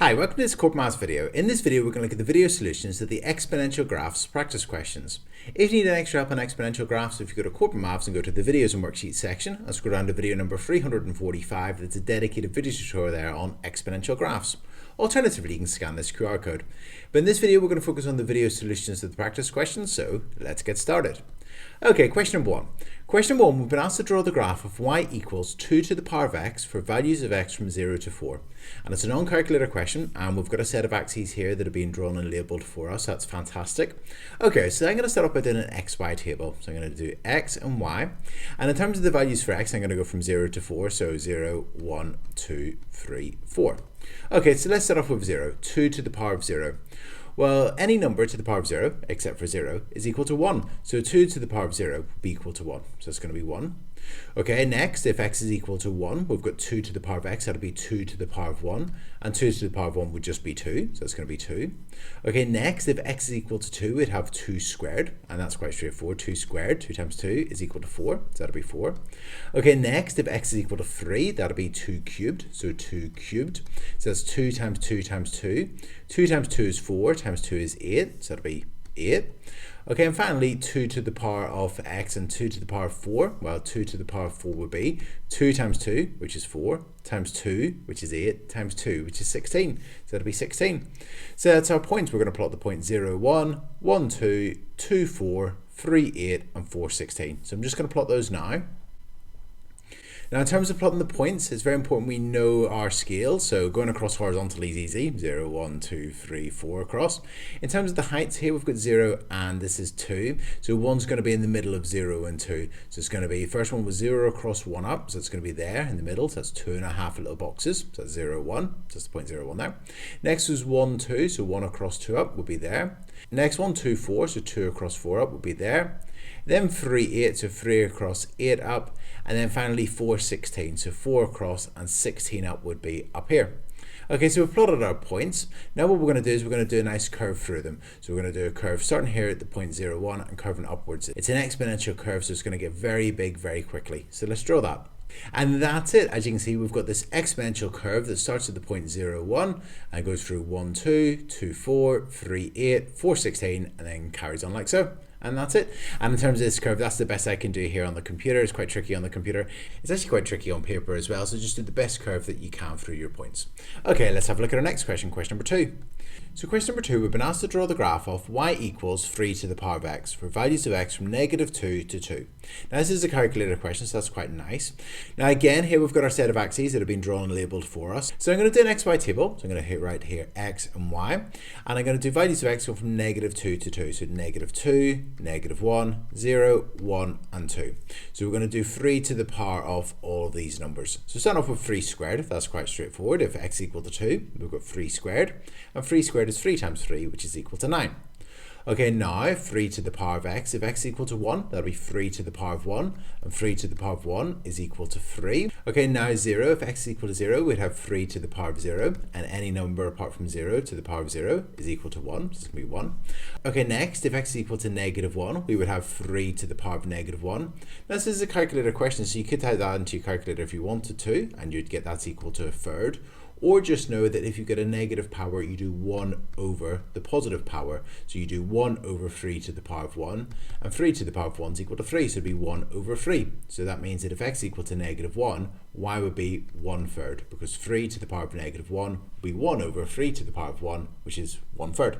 Hi, welcome to this Corbettmaths video. In this video, we're going to look at the video solutions to the Exponential Graphs practice questions. If you need an extra help on exponential graphs, if you go to Corbettmaths and go to the videos and worksheets section, and scroll down to video number 345, there's a dedicated video tutorial there on exponential graphs. Alternatively, you can scan this QR code. But in this video, we're going to focus on the video solutions to the practice questions, so let's get started. Okay, question number one. Question number one, we've been asked to draw the graph of y equals 2 to the power of x for values of x from 0 to 4. And it's a non-calculator question, and we've got a set of axes here that are being drawn and labelled for us. That's fantastic. Okay, so I'm going to start off by doing an xy table. So I'm going to do x and y. And in terms of the values for x, I'm going to go from 0 to 4. So 0, 1, 2, 3, 4. Okay, so let's start off with 0. 2 to the power of 0. Well, any number to the power of 0, except for 0, is equal to 1. So 2 to the power of 0 would be equal to 1. So it's going to be 1. Okay, next, if x is equal to 1, we've got 2 to the power of x, that'll be 2 to the power of 1. And 2 to the power of 1 would just be 2, so it's going to be 2. Okay, next, if x is equal to 2, we'd have 2 squared, and that's quite straightforward. 2 squared, 2 times 2 is equal to 4, so that'll be 4. Okay, next, if x is equal to 3, that'll be 2 cubed, so 2 cubed. So that's 2 times 2 times 2. 2 times 2 is 4, times 2 is 8, so that'll be 8. Okay, and finally 2 to the power of x and 2 to the power of 4. Well, 2 to the power of 4 would be 2 times 2, which is 4, times 2, which is 8, times 2, which is 16. So that'll be 16. So that's our points. We're going to plot the point 0, 1, 1, 2, 2, 4, 3, 8, and 4, 16. So I'm just going to plot those now. Now, in terms of plotting the points, it's very important we know our scale. So going across horizontally is easy. 0, 1, 2, 3, 4 across. In terms of the heights here, we've got 0 and this is 2. So 1's going to be in the middle of 0 and 2. So it's going to be, first one was 0 across 1 up. So it's going to be there in the middle. So that's 2.5 little boxes. So that's 0, 1. So that's the point 0, 1 there. Next was 1, 2. So 1 across 2 up would be there. Next one, 2, 4. So 2 across 4 up would be there. Then 3, 8. So 3 across 8 up. And then finally 4, 16. So 4 across and 16 up would be up here. Okay, so we've plotted our points. Now what we're going to do is we're going to do a nice curve through them. So we're going to do a curve starting here at the point 0, 1 and curving upwards. It's an exponential curve, so it's going to get very big very quickly. So let's draw that. And that's it. As you can see, we've got this exponential curve that starts at the point 0, 1 and goes through 1, 2, 2, 4, 3, 8, 4, 16 and then carries on like so. And that's it. And in terms of this curve, that's the best I can do here on the computer. It's quite tricky on the computer. It's actually quite tricky on paper as well. So just do the best curve that you can through your points. Okay, let's have a look at our next question, question number 2. So question number 2, we've been asked to draw the graph of y equals 3 to the power of x for values of x from -2 to 2. Now this is a calculator question, so that's quite nice. Now again, here we've got our set of axes that have been drawn and labelled for us. So I'm going to do an xy table. So I'm going to hit right here x and y. And I'm going to do values of x from -2 to 2. So -2, -1, 0, 1, and 2. So we're going to do 3 to the power of all of these numbers. So start off with 3 squared. That's quite straightforward. If x equal to 2, we've got 3 squared. And 3 squared is 3 times 3, which is equal to 9. Okay, now 3 to the power of x. If x is equal to 1, that'll be 3 to the power of 1. And 3 to the power of 1 is equal to 3. Okay, now 0. If x is equal to 0, we'd have 3 to the power of 0. And any number apart from 0 to the power of 0 is equal to 1. So it's going to be 1. Okay, next, if x is equal to -1, we would have 3 to the power of -1. Now, this is a calculator question, so you could type that into your calculator if you wanted to, and you'd get that's equal to a third. Or just know that if you get a negative power, you do 1 over the positive power. So you do 1 over 3 to the power of 1, and 3 to the power of 1 is equal to 3, so it'd be 1 over 3. So that means that if x is equal to -1, y would be 1/3, because 3 to the power of -1 would be 1 over 3 to the power of 1, which is 1/3.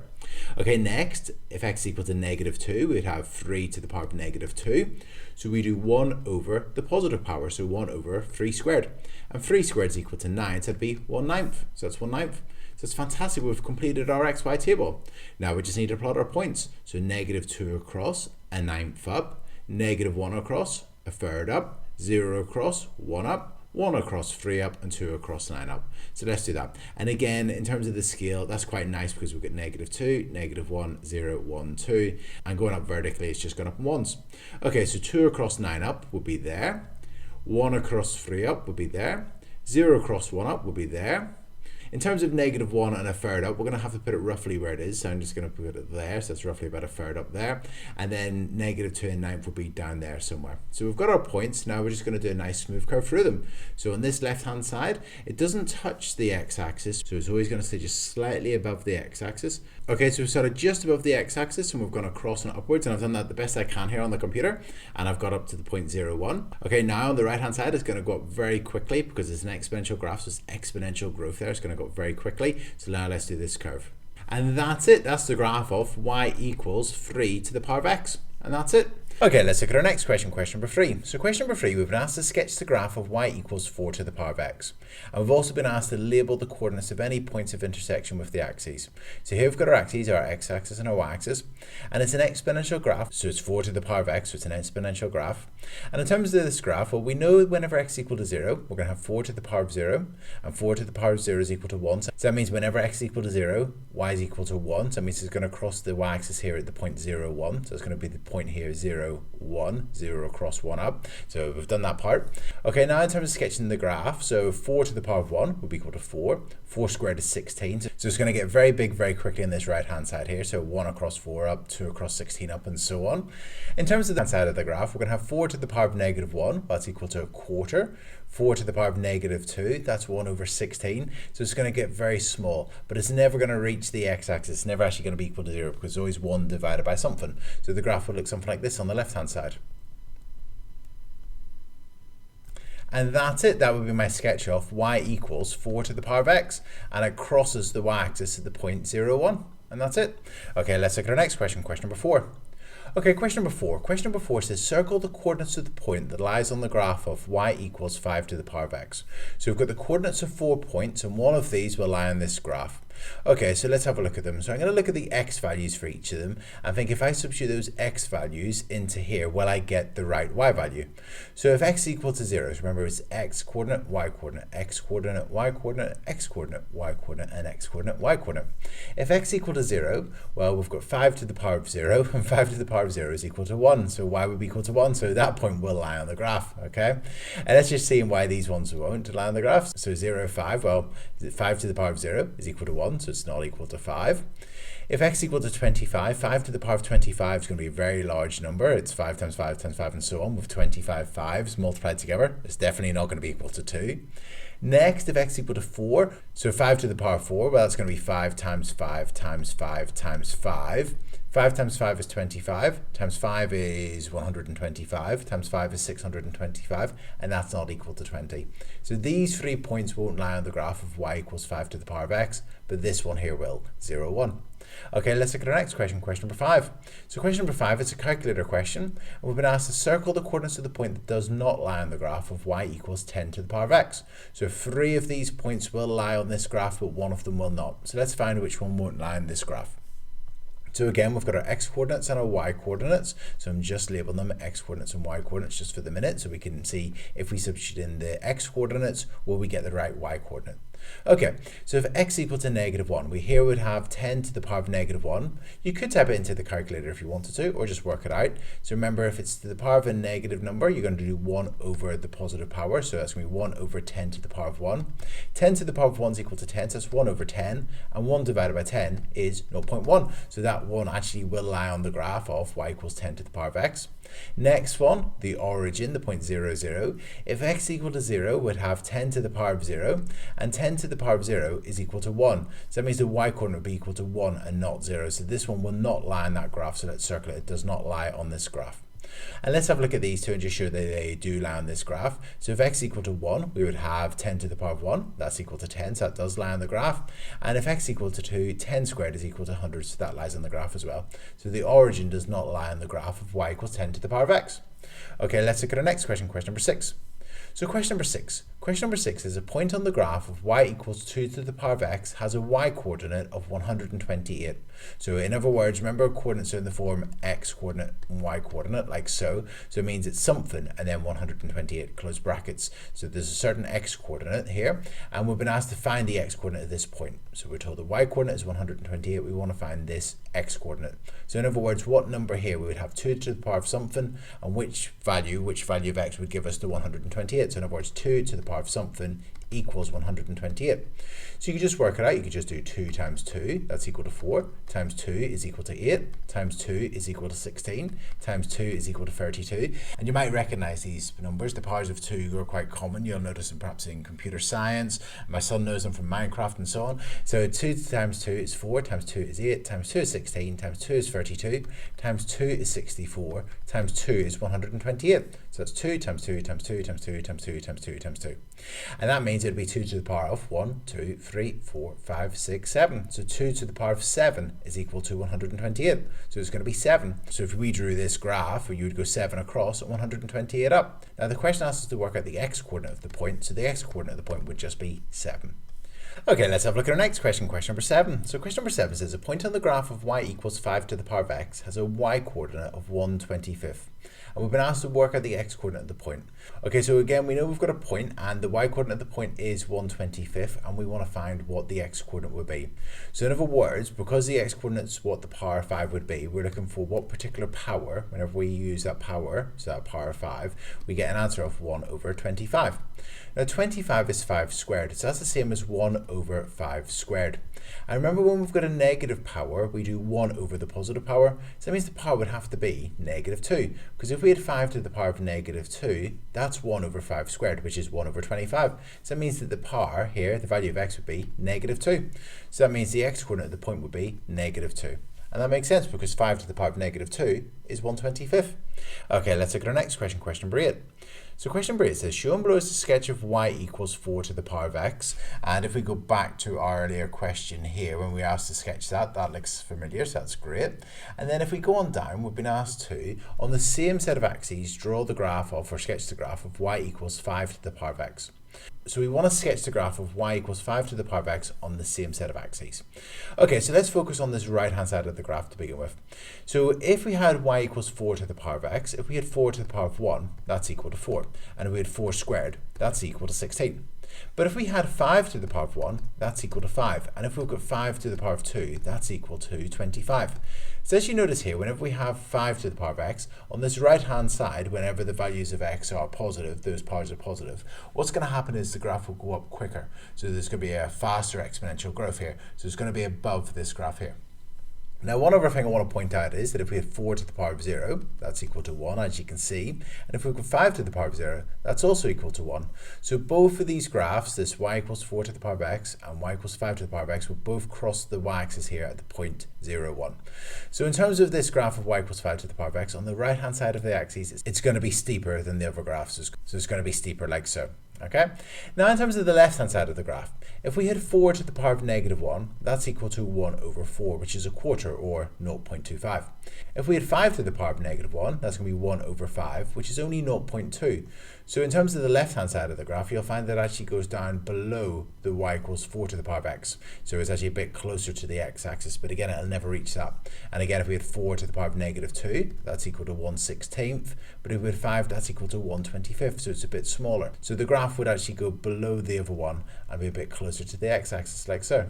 Okay, next, if x is equal to -2, we'd have 3 to the power of -2. So we do 1 over the positive power, so 1 over 3 squared. And 3 squared is equal to 9, so it'd be 1/9. So that's 1/9. So it's fantastic, we've completed our xy table. Now we just need to plot our points. So -2 across, 1/9 up, -1 across, 1/3 up, 0 across, 1 up, 1 across, 3 up, and 2 across, 9 up. So let's do that. And again, in terms of the scale, that's quite nice because we've got -2, -1, 0, 1, 2. And going up vertically, it's just gone up in ones. Okay, so 2 across, 9 up would be there. 1 across 3 up would be there. 0 across 1 up would be there. In terms of -1 and a third up, we're going to have to put it roughly where it is. So I'm just going to put it there. So it's roughly about a third up there. And then -2 and 9 will be down there somewhere. So we've got our points. Now we're just going to do a nice smooth curve through them. So on this left-hand side, it doesn't touch the x-axis. So it's always going to stay just slightly above the x-axis. Okay, so we've started just above the x-axis and we've gone across and upwards. And I've done that the best I can here on the computer. And I've got up to the point 0,1. Okay, now on the right-hand side, it's going to go up very quickly because it's an exponential graph. So it's exponential growth there. It's going to go up very quickly. So now let's do this curve. And that's it. That's the graph of y equals 3 to the power of x. And that's it. Okay, let's look at our next question, question number 3. So question number 3, we've been asked to sketch the graph of y equals 4 to the power of x. And we've also been asked to label the coordinates of any points of intersection with the axes. So here we've got our axes, our x-axis and our y-axis. And it's an exponential graph, so it's 4 to the power of x, so it's an exponential graph. And in terms of this graph, well, we know whenever x is equal to 0, we're going to have 4 to the power of 0. And 4 to the power of 0 is equal to 1. So that means whenever x is equal to 0, y is equal to 1. So that means it's going to cross the y-axis here at the point 0, 1. So it's going to be the point here 0, 1, 0 across 1 up. So we've done that part. Okay, now in terms of sketching the graph, so 4 to the power of 1 would be equal to 4. 4 squared is 16. So it's going to get very big very quickly on this right hand side here. So 1 across 4 up, 2 across 16 up, and so on. In terms of the side of the graph, we're going to have 4 to the power of -1. That's equal to a quarter. 4 to the power of -2, that's 1 over 16. So it's going to get very small, but it's never going to reach the x-axis. It's never actually going to be equal to 0 because it's always 1 divided by something. So the graph would look something like this on the left-hand side. And that's it. That would be my sketch of y equals 4 to the power of x, and it crosses the y-axis at the point 0, 1. And that's it. Okay, let's look at our next question, question number 4. Okay, question number 4. Question number 4 says circle the coordinates of the point that lies on the graph of y equals 5 to the power of x. So we've got the coordinates of 4 points, and one of these will lie on this graph. Okay, so let's have a look at them. So I'm going to look at the x values for each of them and think if I substitute those x values into here, will I get the right y value? So if x is equal to 0, so remember it's x coordinate, y coordinate, x coordinate, y coordinate, x coordinate, y coordinate, and x coordinate, y coordinate. If x is equal to 0, well, we've got 5 to the power of 0, and 5 to the power of 0 is equal to 1. So y would be equal to 1, so that point will lie on the graph, okay? And let's just see why these ones won't lie on the graph. So 0, 5, well, 5 to the power of 0 is equal to 1. So it's not equal to 5. If x is equal to 25, 5 to the power of 25 is going to be a very large number. It's 5 times 5 times 5 and so on, with 25 5s multiplied together. It's definitely not going to be equal to 2. Next, if x is equal to 4, so 5 to the power of 4, well, that's going to be 5 times 5 times 5 times 5. 5 times 5 is 25, times 5 is 125, times 5 is 625, and that's not equal to 20. So these 3 points won't lie on the graph of y equals 5 to the power of x, but this one here will, 0, 1. Okay, let's look at our next question, question number 5. So question number 5 is a calculator question, and we've been asked to circle the coordinates of the point that does not lie on the graph of y equals 10 to the power of x. So 3 of these points will lie on this graph, but 1 of them will not. So let's find which one won't lie on this graph. So again, we've got our x coordinates and our y coordinates. So I'm just labeling them x coordinates and y coordinates just for the minute, so we can see if we substitute in the x coordinates, will we get the right y coordinate? Okay, so if x equal to -1, we here would have 10 to the power of -1. You could type it into the calculator if you wanted to, or just work it out. So remember, if it's to the power of a negative number, you're going to do 1 over the positive power. So that's going to be 1 over 10 to the power of 1. 10 to the power of 1 is equal to 10, so that's 1 over 10. And 1 divided by 10 is 0.1. So that one actually will lie on the graph of y equals 10 to the power of x. Next one, the origin, the point 0, 0. If x equal to 0, we'd have 10 to the power of 0, and 10 to the power of 0 is equal to 1. So that means the y coordinate would be equal to 1 and not 0. So this one will not lie on that graph, so let's circle it. It does not lie on this graph. And let's have a look at these two and just show that they do lie on this graph. So if x equal to 1, we would have 10 to the power of 1. That's equal to 10, so that does lie on the graph. And if x equal to 2, 10 squared is equal to 100, so that lies on the graph as well. So the origin does not lie on the graph of y equals 10 to the power of x. Okay, let's look at our next question, question number 6. So question number 6. Question number 6 is a point on the graph of y equals 2 to the power of x has a y coordinate of 128. So in other words, remember coordinates are in the form x coordinate and y coordinate, like so. So it means it's something and then 128, close brackets. So there's a certain x coordinate here, and we've been asked to find the x coordinate at this point. So we're told the y coordinate is 128. We want to find this x coordinate. So in other words, what number here? We would have 2 to the power of something, and which value of x would give us the 128. So in other words, 2 to the power of something equals 128. So you can just work it out. You could just do 2 times 2, that's equal to 4, times 2 is equal to 8, times 2 is equal to 16, times 2 is equal to 32. And you might recognize these numbers. The powers of 2 are quite common. You'll notice them perhaps in computer science. My son knows them from Minecraft and so on. So 2 times 2 is 4, times 2 is 8, times 2 is 16, times 2 is 32, times 2 is 64, times 2 is 128. So that's 2 times 2 times 2 times 2 times 2 times 2 times 2. And that means it would be 2 to the power of 1, 2, 3, 4, 5, 6, 7. So 2 to the power of 7 is equal to 128. So it's going to be 7. So if we drew this graph, you would go 7 across and 128 up. Now the question asks us to work out the x-coordinate of the point. So the x-coordinate of the point would just be 7. Okay, let's have a look at our next question, question number 7. So question number 7 says a point on the graph of y equals 5 to the power of x has a y-coordinate of 1/25. And we've been asked to work out the x-coordinate of the point. Okay, so again, we know we've got a point and the y-coordinate of the point is 1/25, and we want to find what the x-coordinate would be. So in other words, because the x-coordinate is what the power of 5 would be, we're looking for what particular power. Whenever we use that power, so that power of 5, we get an answer of 1/25. Now 25 is 5 squared, so that's the same as 1/5 squared. And remember, when we've got a negative power, we do 1 over the positive power. So that means the power would have to be -2. Because if we had 5 to the power of -2, that's 1/5 squared, which is 1/25. So that means that the power here, the value of x, would be -2. So that means the x-coordinate of the point would be -2. And that makes sense because 5 to the power of -2 is 1/25. Okay, let's look at our next question, question number 8. So question number 8 says, shown below is a sketch of y equals 4 to the power of x. And if we go back to our earlier question here, when we were asked to sketch that, that looks familiar, so that's great. And then if we go on down, we've been asked to, on the same set of axes, draw the graph of, or sketch the graph of y equals 5 to the power of x. So we want to sketch the graph of y equals 5 to the power of x on the same set of axes. Okay, so let's focus on this right hand side of the graph to begin with. So if we had y equals 4 to the power of x, if we had 4 to the power of 1, that's equal to 4. And if we had 4 squared, that's equal to 16. But if we had 5 to the power of 1, that's equal to 5. And if we've got 5 to the power of 2, that's equal to 25. So as you notice here, whenever we have 5 to the power of x, on this right-hand side, whenever the values of x are positive, those powers are positive, what's going to happen is the graph will go up quicker. So there's going to be a faster exponential growth here. So it's going to be above this graph here. Now, one other thing I want to point out is that if we had 4 to the power of 0, that's equal to 1, as you can see. And if we've got 5 to the power of 0, that's also equal to 1. So both of these graphs, this y equals 4 to the power of x and y equals 5 to the power of x, will both cross the y-axis here at the point 0, 1. So in terms of this graph of y equals 5 to the power of x, on the right-hand side of the axis, it's going to be steeper than the other graphs. So it's going to be steeper like so. Okay. Now in terms of the left hand side of the graph, if we had 4 to the power of -1, that's equal to 1/4, which is a quarter, or 0.25. If we had 5 to the power of -1, that's going to be 1/5, which is only 0.2. So in terms of the left hand side of the graph, you'll find that it actually goes down below the y equals 4 to the power of x. So it's actually a bit closer to the x-axis, but again, it'll never reach that. And again, if we had 4 to the power of -2, that's equal to 1/16. But if we had 5, that's equal to 1/25, so it's a bit smaller. So the graph would actually go below the other one and be a bit closer to the x-axis, like so.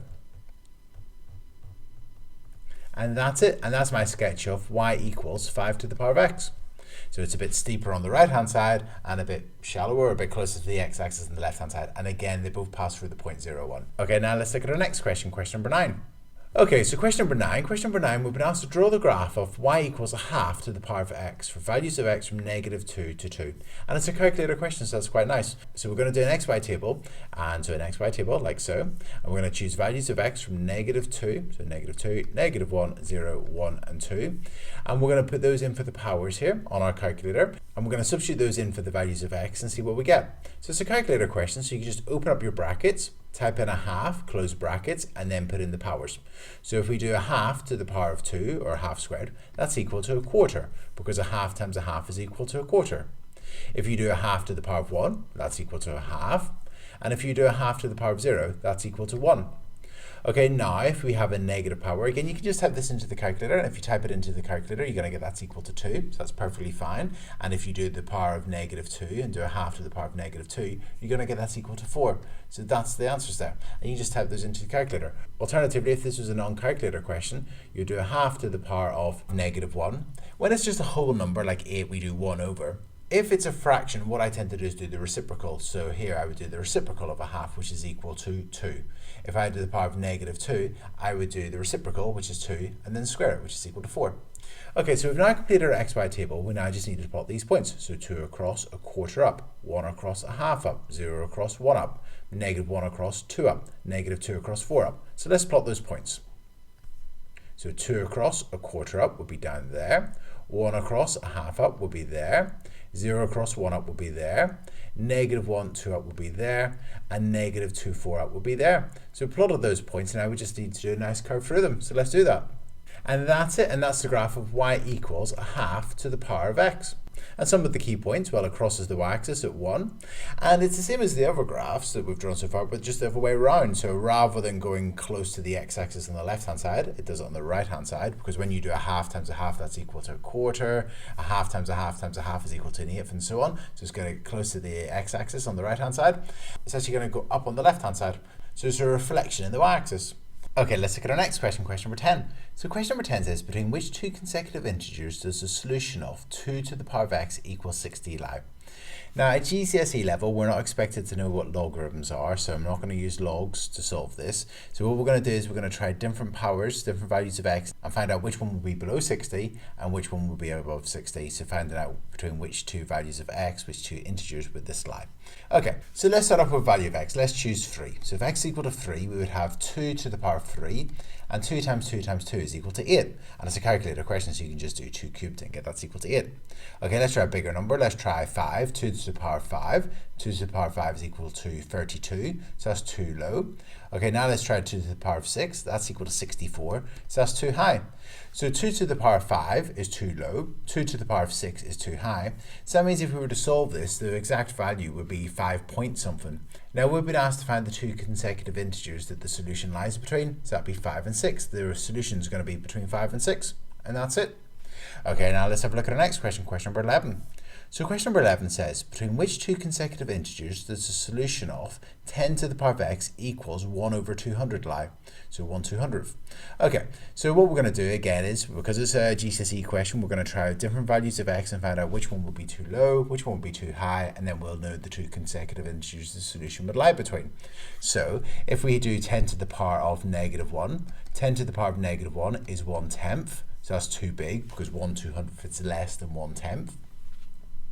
And that's it. And that's my sketch of y equals 5 to the power of x. So it's a bit steeper on the right hand side and a bit shallower, a bit closer to the x-axis on the left hand side. And again, they both pass through the point 0, 1. Okay, now let's look at our next question, question number 9. Okay, so question number 9. Question number 9, we've been asked to draw the graph of y equals 1/2 to the power of x for values of x from -2 to 2. And it's a calculator question, so that's quite nice. So we're going to do an xy table, and so an xy table like so. And we're going to choose values of x from -2, so -2, -1, 0, 1, and 2. And we're going to put those in for the powers here on our calculator. And we're going to substitute those in for the values of x and see what we get. So it's a calculator question, so you can just open up your brackets, type in 1/2, close brackets, and then put in the powers. So if we do 1/2 to the power of 2, or 1/2 squared, that's equal to a quarter, because 1/2 times 1/2 is equal to a quarter. If you do 1/2 to the power of 1, that's equal to 1/2. And if you do 1/2 to the power of 0, that's equal to 1. Okay, now if we have a negative power, again, you can just type this into the calculator, and if you type it into the calculator, you're going to get that's equal to 2, so that's perfectly fine. And if you do the power of -2 and do 1/2 to the power of -2, you're going to get that's equal to 4. So that's the answers there. And you just type those into the calculator. Alternatively, if this was a non-calculator question, you do 1/2 to the power of -1. When it's just a whole number, like 8, we do 1 over. If it's a fraction, what I tend to do is do the reciprocal. So here I would do the reciprocal of a half, which is equal to 2. If I had to the power of negative 2, I would do the reciprocal, which is 2, and then square it, which is equal to 4. Okay, so we've now completed our xy table. We now just need to plot these points. So 2 across, a quarter up, 1 across, a half up, 0 across, 1 up, negative 1 across, 2 up, negative 2 across, 4 up. So let's plot those points. So 2 across, a quarter up would be down there, 1 across, a half up would be there, 0 across, 1 up would be there, negative 1, 2 up would be there, and negative 2, 4 up would be there. So we plotted those points, and now we just need to do a nice curve through them. So let's do that. And that's it, and that's the graph of y equals a half to the power of x. And some of the key points, well, it crosses the y-axis at 1, and it's the same as the other graphs that we've drawn so far, but just the other way around. So rather than going close to the x-axis on the left-hand side, it does it on the right-hand side, because when you do a half times a half, that's equal to a quarter, a half times a half times a half is equal to an eighth, and so on. So it's going to get close to the x-axis on the right-hand side. It's actually going to go up on the left-hand side. So it's a reflection in the y-axis. Okay, let's look at our next question, question number 10. So question number 10 says, between which two consecutive integers does the solution of 2 to the power of x equals 60 lie? Now, at GCSE level, we're not expected to know what logarithms are, so I'm not going to use logs to solve this. So what we're going to do is we're going to try different powers, different values of x, and find out which one will be below 60 and which one will be above 60. So finding out between which two values of x, which two integers would this lie. Okay, so let's start off with value of x. Let's choose 3. So if x is equal to 3, we would have 2 to the power of 3, and 2 times 2 times 2 is equal to 8. And it's a calculator question, so you can just do 2 cubed and get that's equal to 8. Okay, let's try a bigger number. Let's try 5. 2 to the power of 5. 2 to the power of 5 is equal to 32, so that's too low. Okay, now let's try 2 to the power of 6. That's equal to 64, so that's too high. So 2 to the power of 5 is too low. 2 to the power of 6 is too high. So that means if we were to solve this, the exact value would be 5 point something. Now we've been asked to find the two consecutive integers that the solution lies between. So that'd be 5 and 6. The solution is going to be between 5 and 6, and that's it. Okay, now let's have a look at our next question, question number 11. So question number 11 says, between which two consecutive integers does the solution of 10 to the power of x equals 1 over 200 lie? So 1/200th. Okay, so what we're going to do again is, because it's a GCSE question, we're going to try out different values of x and find out which one will be too low, which one will be too high, and then we'll know the two consecutive integers the solution would lie between. So if we do 10 to the power of -1, 10 to the power of -1 is 1/10. So that's too big because 1/200th is less than 1/10.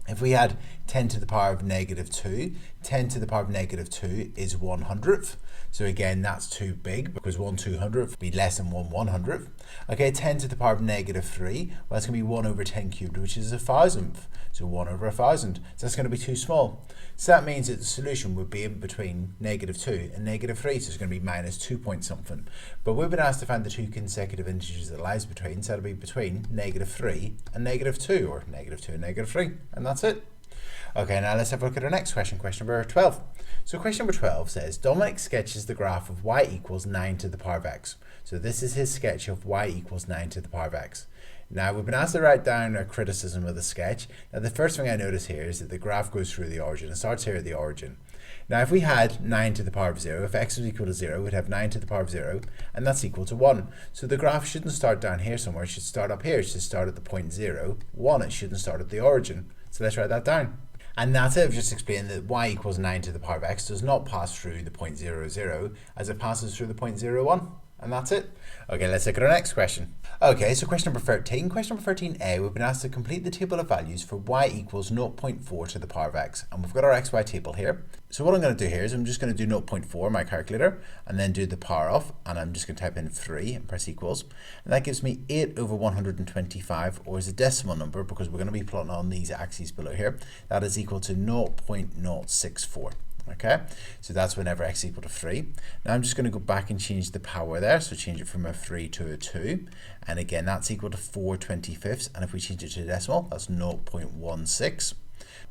If we had 10 to the power of -2, 10 to the power of -2 is 1/100th. So again, that's too big because 1/200th would be less than 1/100th. Okay, 10 to the power of -3, well, that's going to be 1 over 10 cubed, which is 1,000th. So 1 over 1,000. So that's going to be too small. So that means that the solution would be in between -2 and -3. So it's going to be minus 2 point something. But we've been asked to find the two consecutive integers that lies between. So it'll be between -3 and -2, or -2 and -3. And that's it. Okay, now let's have a look at our next question, question number 12. So question number 12 says, Dominic sketches the graph of y equals 9 to the power of x. So this is his sketch of y equals 9 to the power of x. Now we've been asked to write down a criticism of the sketch. Now the first thing I notice here is that the graph goes through the origin. It starts here at the origin. Now if we had 9 to the power of 0, if x was equal to 0, we'd have 9 to the power of 0, and that's equal to 1. So the graph shouldn't start down here somewhere, it should start up here. It should start at the point 0, 1. It shouldn't start at the origin. So let's write that down. And that's it. I've just explained that y equals 9 to the power of x does not pass through the point 0, 0, as it passes through the point 0, 1. And that's it. Okay, let's look at our next question. Okay, so question number 13. Question number 13a, we've been asked to complete the table of values for y equals 0.4 to the power of x. And we've got our xy table here. So what I'm going to do here is I'm just going to do 0.4, my calculator, and then do the power of, and I'm just going to type in 3 and press equals. And that gives me 8 over 125, or as a decimal number, because we're going to be plotting on these axes below here, that is equal to 0.064. Okay, so that's whenever x is equal to 3. Now I'm just going to go back and change the power there, so change it from a 3 to a 2, and again that's equal to 4/25, and if we change it to a decimal, that's 0.16.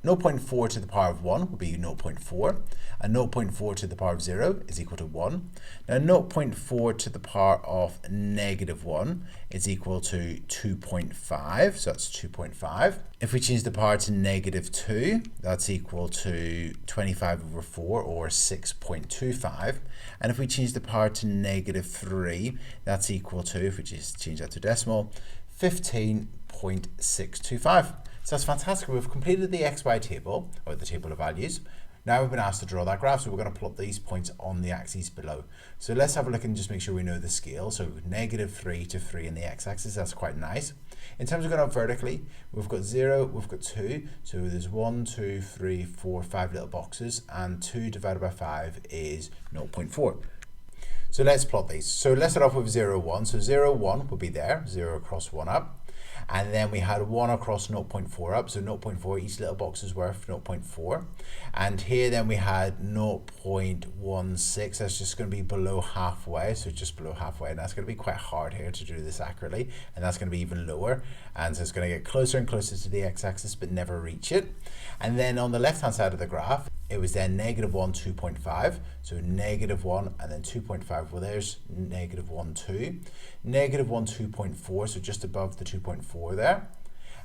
0.4 to the power of 1 would be 0.4, and 0.4 to the power of 0 is equal to 1. Now 0.4 to the power of -1 is equal to 2.5, so that's 2.5. If we change the power to -2, that's equal to 25 over 4, or 6.25. And if we change the power to -3, that's equal to, if we just change that to decimal, 15.625. So So that's fantastic. We've completed the XY table, or the table of values. Now we've been asked to draw that graph, so we're going to plot these points on the axes below. So let's have a look and just make sure we know the scale. So -3 to 3 in the x-axis, that's quite nice. In terms of going up vertically, we've got 0, we've got 2, so there's 1, 2, 3, 4, 5 little boxes, and 2 divided by 5 is 0.4. So let's plot these. So let's start off with 0, 1. So 0, 1 will be there, 0 across 1 up. And then we had 1 across 0.4 up, so 0.4, each little box is worth 0.4. And here then we had 0.16, that's just going to be below halfway, so just below halfway, and that's going to be quite hard here to do this accurately, and that's going to be even lower, and so it's going to get closer and closer to the x-axis but never reach it. And then on the left hand side of the graph, it was then -1, 2.5, so -1 and then 2.5, well there's -1, 2, -1, 2.4, so just above the 2.4 there,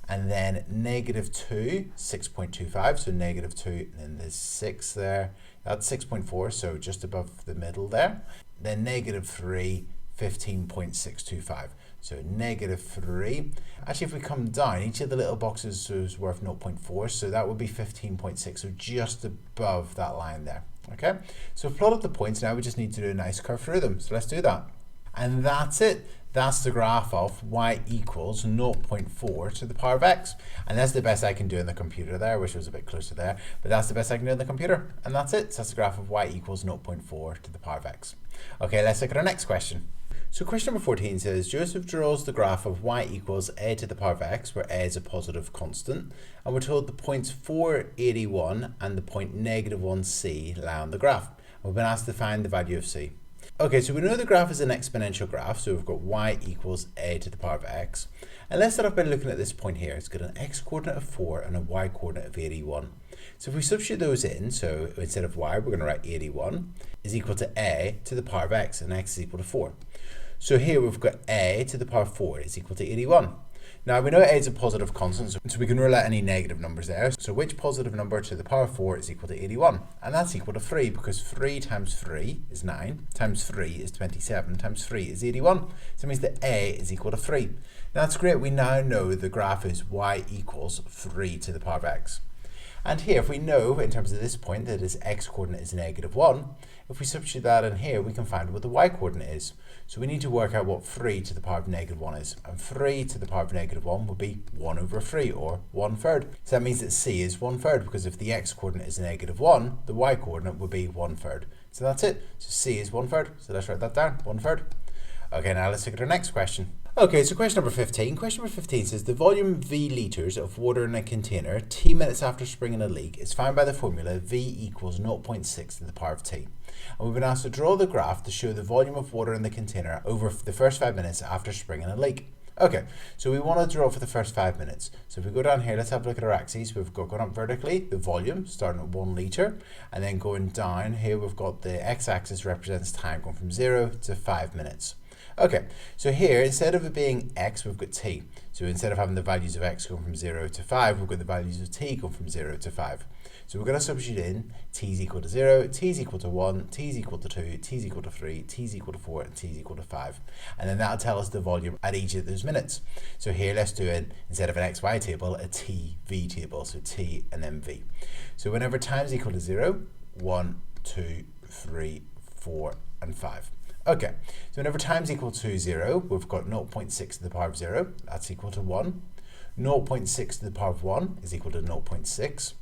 and then -2, 6.25, so -2, and then there's 6 there, that's 6.4, so just above the middle there, then -3, 15.625. So -3. Actually, if we come down, each of the little boxes is worth 0.4, so that would be 15.6, so just above that line there. Okay, so we've plotted the points, now we just need to do a nice curve through them. So let's do that. And that's it. That's the graph of y equals 0.4 to the power of x. And that's the best I can do in the computer there. I wish it was a bit closer there, but that's the best I can do in the computer. And that's it. So that's the graph of y equals 0.4 to the power of x. Okay, let's look at our next question. So question number 14 says, Joseph draws the graph of y equals a to the power of x, where a is a positive constant, and we're told the points 4, 81 and the point -1c lie on the graph. We've been asked to find the value of c. Okay, so we know the graph is an exponential graph, so we've got y equals a to the power of x. And let's start off by looking at this point here. It's got an x coordinate of 4 and a y coordinate of 81. So if we substitute those in, so instead of y, we're going to write 81 is equal to a to the power of x, and x is equal to 4. So here we've got a to the power of 4 is equal to 81. Now we know a is a positive constant, so we can rule out any negative numbers there. So which positive number to the power of 4 is equal to 81? And that's equal to 3, because 3 times 3 is 9, times 3 is 27, times 3 is 81. So it means that a is equal to 3. Now that's great, we now know the graph is y equals 3 to the power of x. And here, if we know, in terms of this point, that its x-coordinate is -1, if we substitute that in here, we can find what the y-coordinate is. So we need to work out what 3 to the power of -1 is. And 3 to the power of -1 would be 1 over 3, or 1/3. So that means that c is 1/3, because if the x-coordinate is -1, the y-coordinate would be 1/3. So that's it. So c is 1/3. So let's write that down, 1/3. Okay, now let's look at our next question. Okay, so question number 15. Question number 15 says the volume V litres of water in a container t minutes after springing a leak is found by the formula V equals 0.6 to the power of t. And we've been asked to draw the graph to show the volume of water in the container over the first 5 minutes after springing a leak. Okay, so we want to draw for the first 5 minutes. So if we go down here, let's have a look at our axes. We've got going up vertically, the volume, starting at 1 litre, and then going down here, we've got the x-axis represents time going from 0 to 5 minutes. Okay, so here, instead of it being x, we've got t. So instead of having the values of x going from 0 to 5, we've got the values of t going from 0 to 5. So we're going to substitute in t is equal to 0, t is equal to 1, t is equal to 2, t is equal to 3, t is equal to 4, and t is equal to 5. And then that'll tell us the volume at each of those minutes. So here, let's do it, instead of an xy table, a tv table. So t and then v. So whenever time is equal to 0, 1, 2, 3, 4, and 5. Okay, so whenever time is equal to 0, we've got 0.6 to the power of 0, that's equal to 1. 0.6 to the power of 1 is equal to 0.6.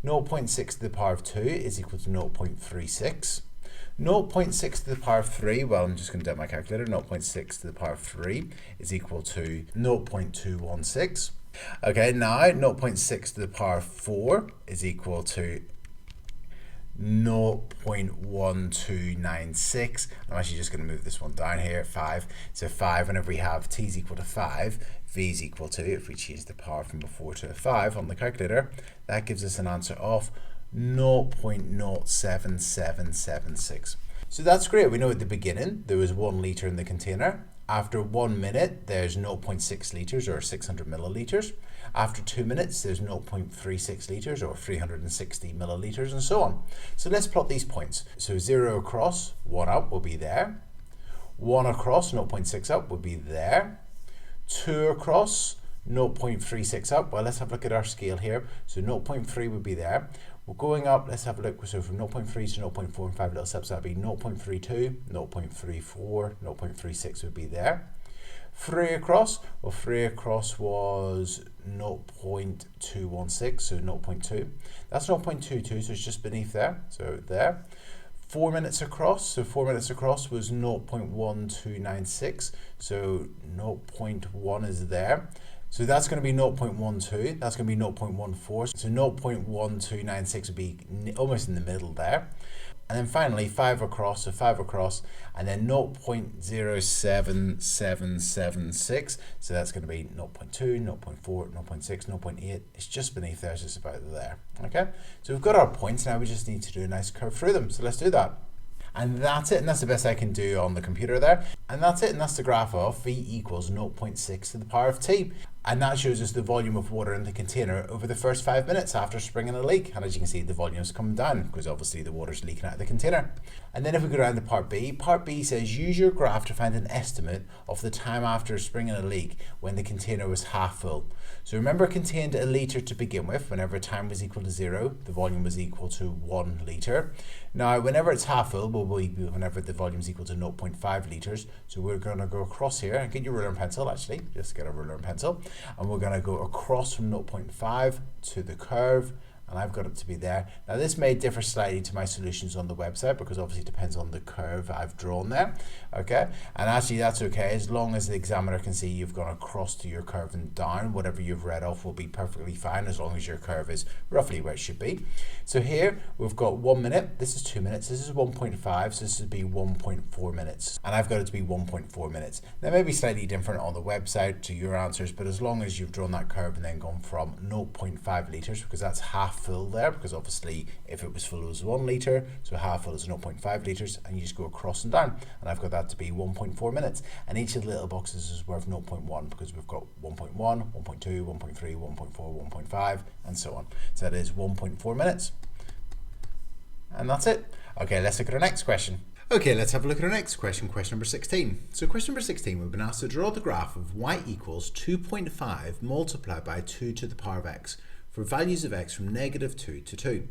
0.6 to the power of 2 is equal to 0.36. 0.6 to the power of 3, well, I'm just going to do my calculator, 0.6 to the power of 3 is equal to 0.216. Okay, now 0.6 to the power of 4 is equal to 0.1296. I'm actually just going to move this one down here, 5. So 5, whenever we have t is equal to 5, v is equal to, if we change the power from before to a 5 on the calculator, that gives us an answer of 0.07776. So that's great. We know at the beginning there was 1 litre in the container. After 1 minute, there's 0.6 litres or 600 millilitres. After 2 minutes, there's 0.36 litres or 360 millilitres, and so on. So let's plot these points. So 0 across, 1 up will be there. 1 across, 0.6 up will be there. 2 across, 0.36 up. Well, let's have a look at our scale here. So 0.3 would be there. We're going up, let's have a look. So from 0.3 to 0.4 and 5 little steps, that would be 0.32, 0.34, 0.36 would be there. 3 across, well 3 across was 0.216, so 0.2. That's 0.22, so it's just beneath there, so there. 4 minutes across, so 4 minutes across was 0.1296, so 0.1 is there. So that's going to be 0.12, that's going to be 0.14, so 0.1296 would be almost in the middle there. And then finally 5 across, so 5 across, and then 0.07776, so that's going to be 0.2, 0.4, 0.6, 0.8, it's just beneath there, it's just about there, okay? So we've got our points, now we just need to do a nice curve through them, so let's do that. And that's it, and that's the best I can do on the computer there. And that's it, and that's the graph of V equals 0.6 to the power of t. And that shows us the volume of water in the container over the first 5 minutes after springing a leak. And as you can see, the volume's come down because obviously the water's leaking out of the container. And then if we go down to part B says use your graph to find an estimate of the time after springing a leak when the container was half full. So remember, it contained a litre to begin with. Whenever time was equal to 0, the volume was equal to 1 litre. Now, whenever it's half full, will be whenever the volume is equal to 0.5 litres. So we're going to go across here, and get your ruler and pencil actually, just get a ruler and pencil. And we're going to go across from 0.5 to the curve, and I've got it to be there. Now this may differ slightly to my solutions on the website because obviously it depends on the curve I've drawn there, okay? And actually that's okay, as long as the examiner can see you've gone across to your curve and down, whatever you've read off will be perfectly fine as long as your curve is roughly where it should be. So here we've got 1 minute, this is 2 minutes, this is 1.5, so this would be 1.4 minutes. And I've got it to be 1.4 minutes. Now may be slightly different on the website to your answers, but as long as you've drawn that curve and then gone from 0.5 litres, because that's half full there, because obviously if it was full it was 1 litre, so half full is 0.5 litres, and you just go across and down, and I've got that to be 1.4 minutes, and each of the little boxes is worth 0.1 because we've got 1.1, 1.2, 1.3, 1.4, 1.5 and so on. So that is 1.4 minutes, and that's it. Okay, let's look at our next question. Okay, let's have a look at our next question, question number 16. So question number 16, we've been asked to draw the graph of y equals 2.5 multiplied by 2 to the power of x for values of x from -2 to 2.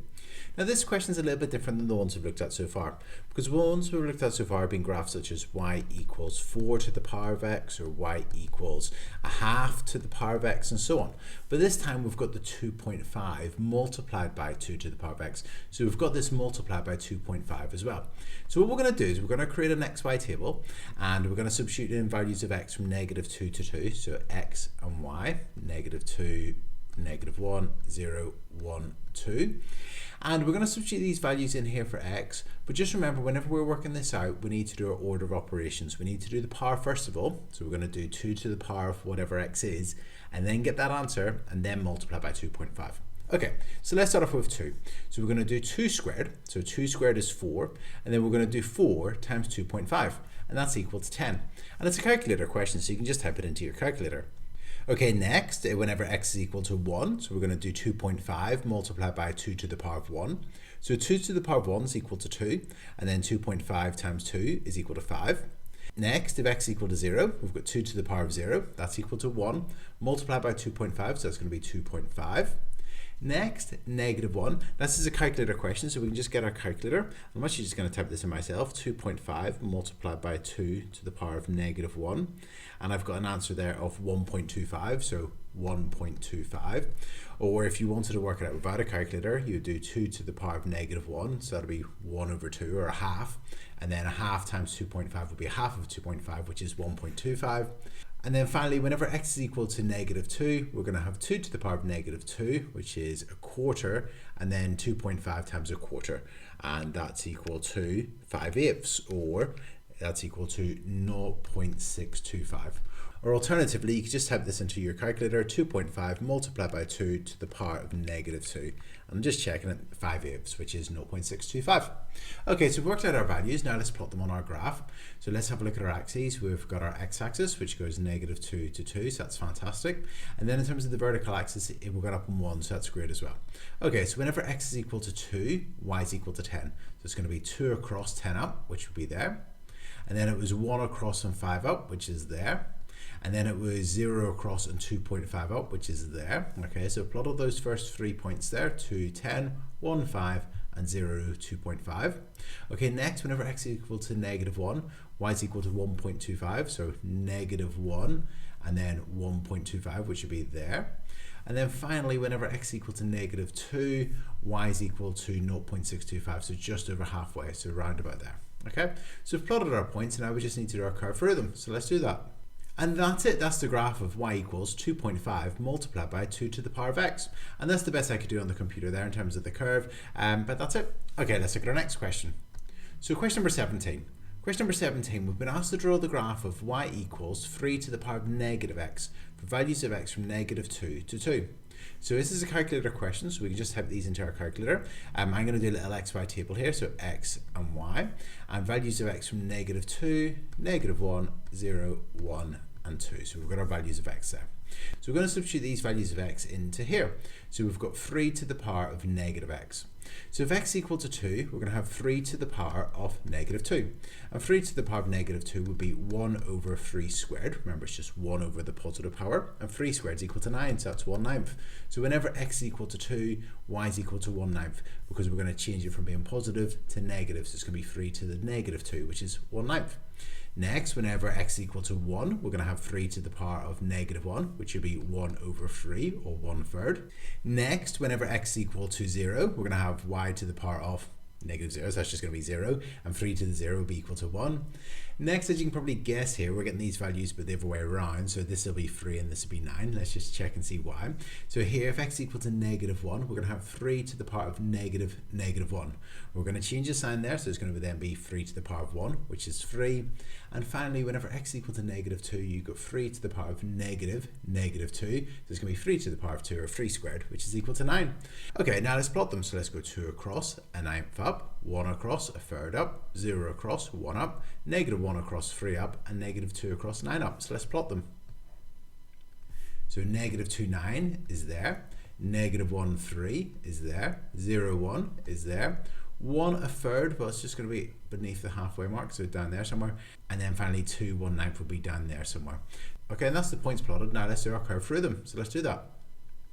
Now this question is a little bit different than the ones we've looked at so far, because the ones we've looked at so far have been graphs such as y equals 4 to the power of x, or y equals 1/2 to the power of x, and so on. But this time we've got the 2.5 multiplied by 2 to the power of x, so we've got this multiplied by 2.5 as well. So what we're going to do is we're going to create an xy table, and we're going to substitute in values of x from -2 to 2, so x and y, -2, -1, 0, 1, 2. And we're going to substitute these values in here for x, but just remember, whenever we're working this out, we need to do our order of operations. We need to do the power first of all, so we're going to do 2 to the power of whatever x is, and then get that answer, and then multiply by 2.5. Okay, so let's start off with 2. So we're going to do 2 squared, so 2 squared is 4, and then we're going to do 4 times 2.5, and that's equal to 10. And it's a calculator question, so you can just type it into your calculator. Okay, next, whenever x is equal to 1, so we're going to do 2.5 multiplied by 2 to the power of 1. So 2 to the power of 1 is equal to 2, and then 2.5 times 2 is equal to 5. Next, if x is equal to 0, we've got 2 to the power of 0, that's equal to 1, multiplied by 2.5, so that's going to be 2.5. Next, -1. This is a calculator question, so we can just get our calculator. I'm actually just going to type this in myself. 2.5 multiplied by 2 to the power of -1. And I've got an answer there of 1.25, so 1.25. Or if you wanted to work it out without a calculator, you would do 2 to the power of -1, so that'll be 1 over 2, or 1/2. And then 1/2 times 2.5 would be 1/2 of 2.5, which is 1.25. And then finally, whenever x is equal to -2, we're going to have 2 to the power of -2, which is 1/4, and then 2.5 times 1/4, and that's equal to 5/8, or that's equal to 0.625. Or alternatively, you could just type this into your calculator, 2.5 multiplied by 2 to the power of -2. I'm just checking it, 5/8, which is 0.625. Okay, so we've worked out our values. Now let's plot them on our graph. So let's have a look at our axes. We've got our x-axis, which goes -2 to 2, so that's fantastic. And then in terms of the vertical axis, we're going up on 1, so that's great as well. Okay, so whenever x is equal to 2, y is equal to 10. So it's going to be 2 across 10 up, which would be there. And then it was 1 across and 5 up, which is there. and then it was 0 across and 2.5 up, which is there. Okay, so plot all those first 3 points there, 2, 10, 1, 5, and 0, 2.5. Okay, next, whenever x is equal to -1, y is equal to 1.25, so -1, and then 1.25, which would be there. And then finally, whenever x is equal to -2, y is equal to 0.625, so just over halfway, so round about there. Okay, so we've plotted our points, and now we just need to do our curve through them. So let's do that. And that's it. That's the graph of y equals 2.5 multiplied by 2 to the power of x. And that's the best I could do on the computer there in terms of the curve. But that's it. Okay, let's look at our next question. So question number 17. Question number 17, we've been asked to draw the graph of y equals 3 to the power of -x for values of x from -2 to 2. So this is a calculator question, so we can just type these into our calculator. I'm going to do a little xy table here, so x and y, and values of x from -2, -1, 0, 1, and 2. So we've got our values of x there. So we're going to substitute these values of x into here. So we've got 3 to the power of -x. So if x is equal to 2, we're going to have 3 to the power of -2. And 3 to the power of -2 would be 1 over 3 squared. Remember, it's just 1 over the positive power. And 3 squared is equal to 9, so that's 1/9. So whenever x is equal to 2, y is equal to 1/9, because we're going to change it from being positive to negative. So it's going to be 3 to the -2, which is 1/9. Next, whenever x is equal to 1, we're going to have 3 to the power of -1, which would be 1 over 3, or 1/3. Next, whenever x is equal to 0, we're going to have y to the power of -0, so that's just going to be 0, and 3 to the 0 will be equal to 1. Next, as you can probably guess here, we're getting these values but the other way around, so this will be 3 and this will be 9. Let's just check and see why. So here, if x is equal to -1, we're going to have 3 to the power of -1. We're going to change the sign there, so it's going to then be 3 to the power of 1, which is 3. And finally, whenever x is equal to -2, you've got 3 to the power of -2. So it's going to be 3 to the power of 2, or 3 squared, which is equal to 9. Okay, now let's plot them. So let's go 2 across, a 9th up, 1 across, a 3rd up, 0 across, 1 up, -1 across, 3 up, and -2 across, 9 up. So let's plot them. So -2, 9 is there, -1, 3 is there, 0, 1 is there, 1, a 3rd, well, it's just going to be beneath the halfway mark, so down there somewhere, and then finally 2, 1/9 will be down there somewhere. Okay, and that's the points plotted. Now let's do our curve through them. So let's do that.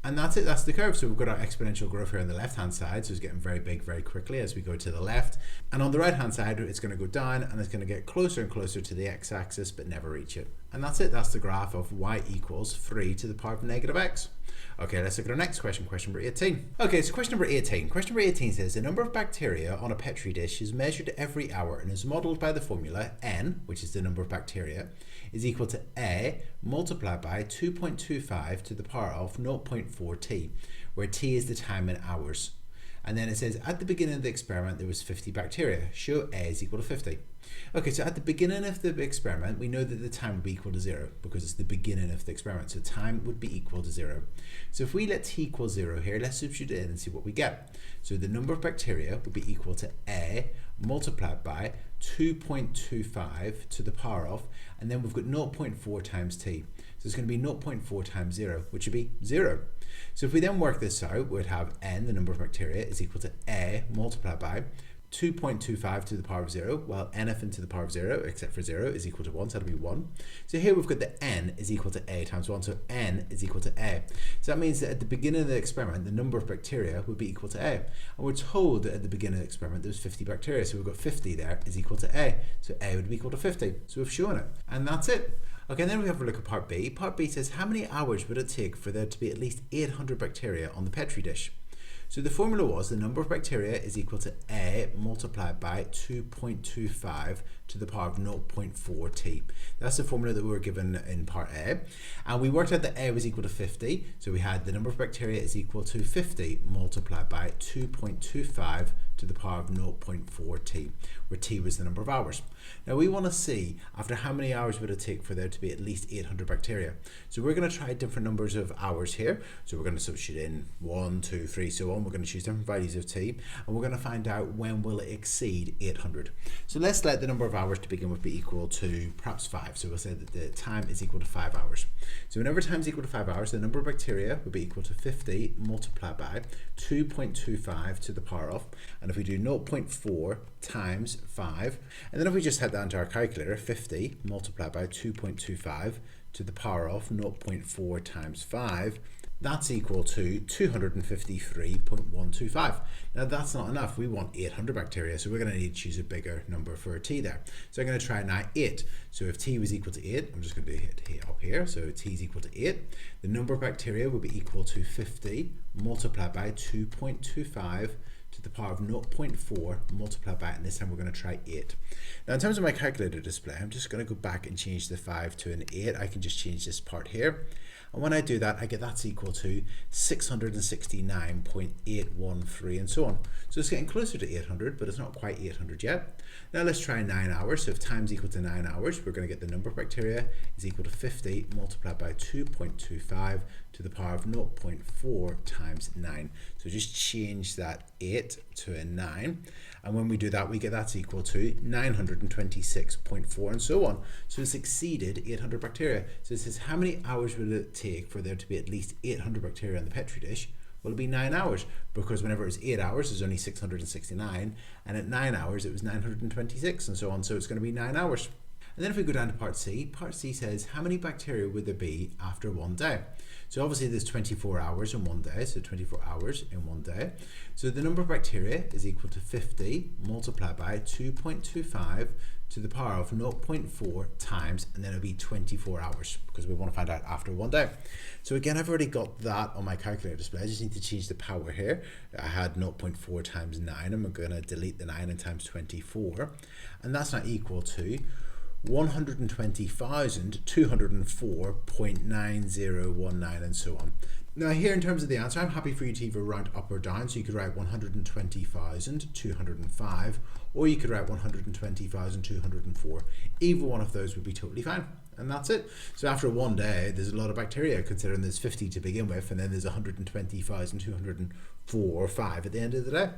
And that's it, that's the curve. So we've got our exponential growth here on the left hand side, so it's getting very big very quickly as we go to the left. And on the right hand side, it's going to go down and it's going to get closer and closer to the x-axis but never reach it. And that's it, that's the graph of y equals 3 to the power of -x. Okay, let's look at our next question, question number 18. Okay, so question number 18. Question number 18 says the number of bacteria on a petri dish is measured every hour and is modeled by the formula n, which is the number of bacteria, is equal to a multiplied by 2.25 to the power of 0.4 t, where t is the time in hours. And then it says at the beginning of the experiment there was 50 bacteria. Show a is equal to 50. Okay, so at the beginning of the experiment we know that the time would be equal to 0 because it's the beginning of the experiment, so time would be equal to 0. So if we let t equal 0 here, let's substitute it in and see what we get. So the number of bacteria would be equal to a multiplied by 2.25 to the power of, and then we've got 0.4 times t. So it's going to be 0.4 times 0, which would be 0. So if we then work this out, we'd have n, the number of bacteria, is equal to a multiplied by 2.25 to the power of 0, well, anything to the power of 0 except for 0 is equal to 1, so that'll be 1. So here we've got the n is equal to a times 1, so n is equal to a. So that means that at the beginning of the experiment, the number of bacteria would be equal to a. And we're told that at the beginning of the experiment there was 50 bacteria, so we've got 50 there is equal to a. So a would be equal to 50. So we've shown it. And that's it. Okay, and then we have a look at part B. Part B says how many hours would it take for there to be at least 800 bacteria on the petri dish? So the formula was the number of bacteria is equal to a multiplied by 2.25 to the power of 0.4 t. That's the formula that we were given in part A. And we worked out that a was equal to 50. So we had the number of bacteria is equal to 50 multiplied by 2.25 to the power of 0.4 t, where t was the number of hours. Now we want to see after how many hours would it take for there to be at least 800 bacteria. So we're going to try different numbers of hours here. So we're going to substitute in 1, 2, 3, so on. We're going to choose different values of t, and we're going to find out when will it exceed 800. So let's let the number of hours to begin with be equal to perhaps 5. So we'll say that the time is equal to 5 hours. So whenever time is equal to 5 hours, the number of bacteria would be equal to 50 multiplied by 2.25 to the power of, and if we do 0.4 times 5. And then if we just head down to our calculator, 50 multiplied by 2.25 to the power of 0.4 times 5, that's equal to 253.125. Now that's not enough. We want 800 bacteria, so we're going to need to choose a bigger number for t there. So I'm going to try now 8. So if t was equal to 8, I'm just going to hit t up here. So t is equal to 8. The number of bacteria will be equal to 50 multiplied by 2.25 to the power of 0.4 multiplied by, and this time we're going to try 8. Now in terms of my calculator display, I'm just going to go back and change the 5 to an 8. I can just change this part here. And when I do that, I get that's equal to 669.813 and so on. So it's getting closer to 800, but it's not quite 800 yet. Now let's try 9 hours. So if time is equal to 9 hours, we're going to get the number of bacteria is equal to 50 multiplied by 2.25 to the power of 0.4 times 9. So just change that 8 to a 9. And when we do that, we get that's equal to 926.4 and so on. So it's exceeded 800 bacteria. So it says, how many hours will it take for there to be at least 800 bacteria in the Petri dish? Well, it'll be 9 hours, because whenever it was 8 hours, there's only 669, and at 9 hours, it was 926 and so on. So it's going to be 9 hours. And then if we go down to part C says, how many bacteria would there be after 1 day? So obviously there's 24 hours in 1 day, so 24 hours in 1 day. So the number of bacteria is equal to 50 multiplied by 2.25 to the power of 0.4 times, and then it'll be 24 hours, because we want to find out after 1 day. So again, I've already got that on my calculator display. I just need to change the power here. I had 0.4 times 9. I'm going to delete the 9 and times 24, and that's now equal to 120,204.9019 and so on. Now here in terms of the answer, I'm happy for you to either round up or down, so you could write 120,205, or you could write 120,204. Either one of those would be totally fine. And that's it. So after 1 day, there's a lot of bacteria, considering there's 50 to begin with, and then there's 120,204 or 5 at the end of the day.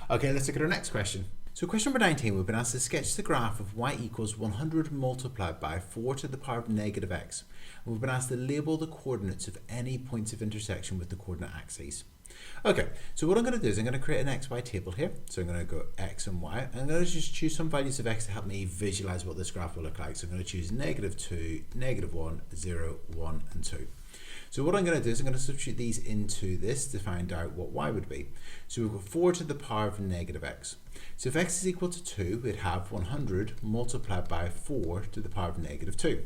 Okay, let's look at our next question. So question number 19, we've been asked to sketch the graph of y equals 100 multiplied by 4 to the power of negative x. And we've been asked to label the coordinates of any points of intersection with the coordinate axes. Okay, so what I'm going to do is I'm going to create an xy table here. So I'm going to go x and y. And I'm going to just choose some values of x to help me visualize what this graph will look like. So I'm going to choose -2, -1, 0, 1, and 2. So what I'm going to do is I'm going to substitute these into this to find out what y would be. So we've got 4 to the power of negative x. So if x is equal to 2, we'd have 100 multiplied by 4 to the power of negative 2.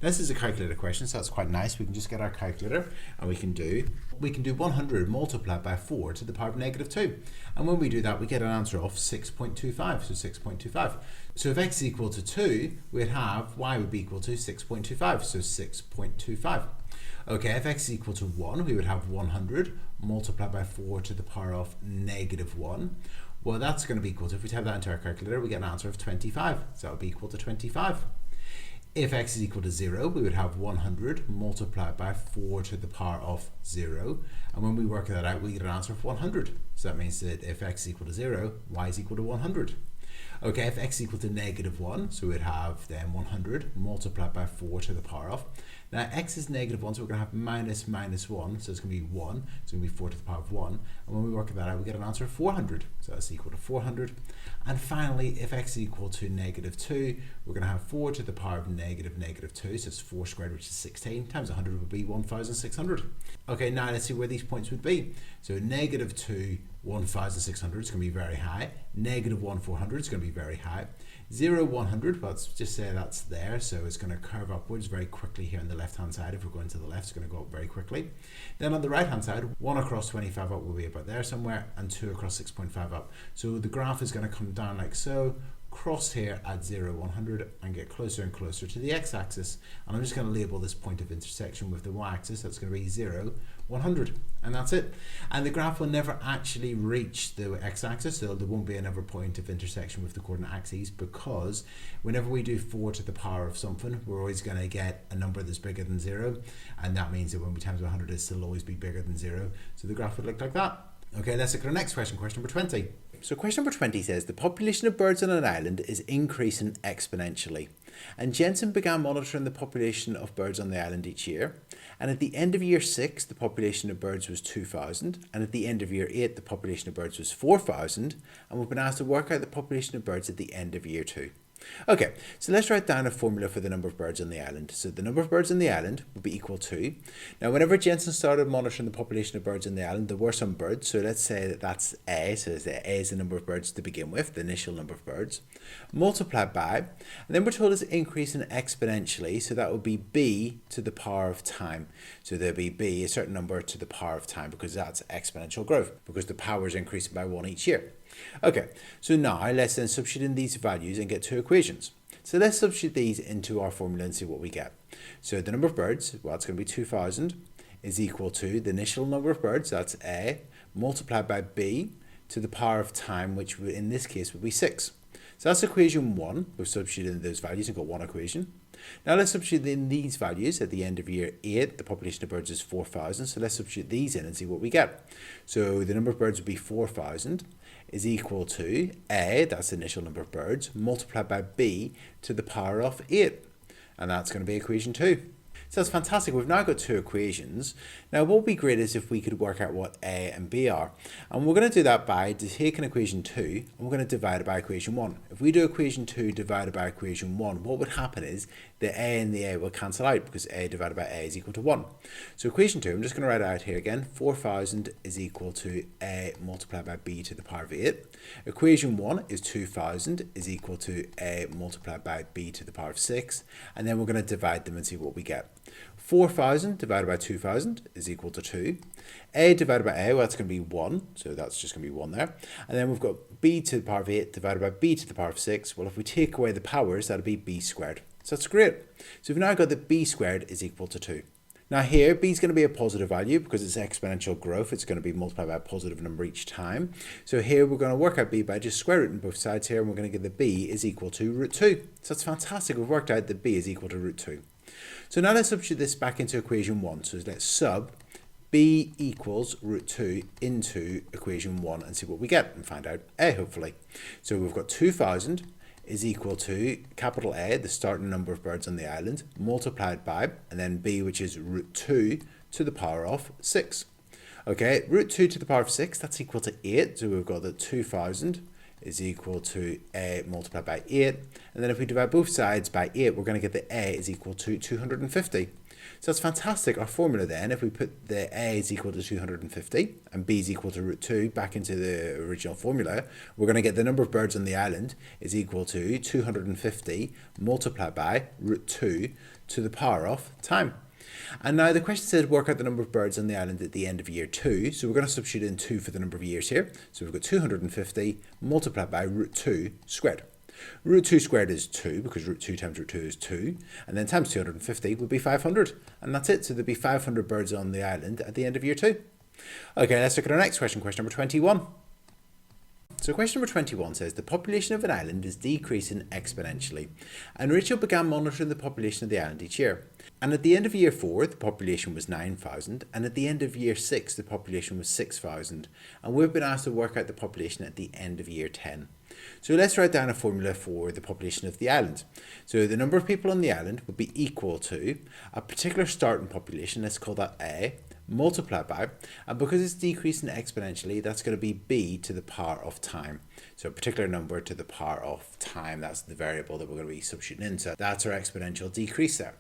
Now this is a calculator question, so that's quite nice. We can just get our calculator and we can do 100 multiplied by 4 to the power of negative 2. And when we do that, we get an answer of 6.25, so 6.25. So if x is equal to 2, we'd have y would be equal to 6.25, so 6.25. Okay, if x is equal to 1, we would have 100 multiplied by 4 to the power of negative 1. Well, that's going to be equal to, if we type that into our calculator, we get an answer of 25. So that would be equal to 25. If x is equal to 0, we would have 100 multiplied by 4 to the power of 0. And when we work that out, we get an answer of 100. So that means that if x is equal to 0, y is equal to 100. Okay, if x is equal to negative 1, so we'd have then 100 multiplied by 4 to the power of. Now x is negative 1, so we're going to have minus 1, so it's going to be 1, so it's going to be 4 to the power of 1. And when we work that out, we get an answer of 400, so that's equal to 400. And finally, if x is equal to negative 2, we're going to have 4 to the power of negative 2, so it's 4 squared, which is 16, times 100 would be 1,600. Okay, now let's see where these points would be. So negative 2, 1,600 is going to be very high. Negative 1, 400 is going to be very high. 0, 100, well, let's just say that's there, so it's going to curve upwards very quickly here on the left-hand side. If we're going to the left, it's going to go up very quickly. Then on the right-hand side, 1 across 25 up will be about there somewhere, and 2 across 6.5 up. So the graph is going to come down like so, cross here at 0, 100, and get closer and closer to the x-axis. And I'm just going to label this point of intersection with the y-axis. That's going to be 0, 100, and that's it. And the graph will never actually reach the x-axis, so there won't be another point of intersection with the coordinate axes, because whenever we do 4 to the power of something, we're always going to get a number that's bigger than 0, and that means that when we times 100, it'll still always be bigger than 0. So the graph would look like that. Okay, let's look at our next question, question number 20. So question number 20 says, the population of birds on an island is increasing exponentially. And Jensen began monitoring the population of birds on the island each year. And at the end of year 6, the population of birds was 2,000. And at the end of year 8, the population of birds was 4,000. And we've been asked to work out the population of birds at the end of year 2. Okay, so let's write down a formula for the number of birds on the island. So the number of birds on the island will be equal to, now whenever Jensen started monitoring the population of birds on the island, there were some birds. So let's say that that's A, so A is the number of birds to begin with, the initial number of birds, multiplied by, and then we're told it's increasing exponentially, so that would be B to the power of time. So there'll be B, a certain number to the power of time, because that's exponential growth, because the power is increasing by 1 each year. Okay, so now let's then substitute in these values and get two equations. So let's substitute these into our formula and see what we get. So the number of birds, well, it's going to be 2,000, is equal to the initial number of birds, that's A, multiplied by B to the power of time, which in this case would be 6. So that's equation 1. We've substituted in those values and got one equation. Now let's substitute in these values. At the end of year 8, the population of birds is 4,000. So let's substitute these in and see what we get. So the number of birds would be 4,000 is equal to A, that's the initial number of birds, multiplied by B to the power of 8. And that's going to be equation 2. So that's fantastic. We've now got two equations. Now what would be great is if we could work out what A and B are. And we're going to do that by taking equation 2 and we're going to divide it by equation 1. If we do equation 2 divided by equation 1, what would happen is the A and the A will cancel out because A divided by A is equal to 1. So equation 2, I'm just going to write it out here again. 4,000 is equal to A multiplied by B to the power of 8. Equation 1 is 2,000 is equal to A multiplied by B to the power of 6. And then we're going to divide them and see what we get. 4,000 divided by 2,000 is equal to 2. A divided by A, well, that's going to be 1. So that's just going to be 1 there. And then we've got B to the power of 8 divided by B to the power of 6. Well, if we take away the powers, that'll be B squared. So that's great. So we've now got that B squared is equal to 2. Now here, B is going to be a positive value because it's exponential growth. It's going to be multiplied by a positive number each time. So here we're going to work out B by just square rooting both sides here, and we're going to get the B is equal to root 2. So that's fantastic. We've worked out that B is equal to root 2. So now let's substitute this back into equation 1. So let's sub B equals root 2 into equation 1 and see what we get and find out A, hopefully. So we've got 2,000 is equal to capital A, the starting number of birds on the island, multiplied by, and then B, which is root 2 to the power of 6. Okay, root 2 to the power of 6, that's equal to 8. So we've got that 2,000 is equal to A multiplied by 8. And then if we divide both sides by 8, we're going to get the A is equal to 250. So that's fantastic. Our formula then, if we put the A is equal to 250 and B is equal to root 2 back into the original formula, we're going to get the number of birds on the island is equal to 250 multiplied by root 2 to the power of time. And now the question says work out the number of birds on the island at the end of year 2. So we're going to substitute in 2 for the number of years here. So we've got 250 multiplied by root 2 squared. Root 2 squared is 2 because root 2 times root 2 is 2. And then times 250 would be 500. And that's it. So there'd be 500 birds on the island at the end of year 2. Okay, let's look at our next question, question number 21. So question number 21 says the population of an island is decreasing exponentially, and Rachel began monitoring the population of the island each year. And at the end of year 4, the population was 9,000, and at the end of year 6, the population was 6,000, and we've been asked to work out the population at the end of year 10. So let's write down a formula for the population of the island. So the number of people on the island would be equal to a particular starting population, let's call that A, multiplied by, and because it's decreasing exponentially, that's going to be B to the power of time. So a particular number to the power of time, that's the variable that we're going to be substituting in. So that's our exponential decrease there.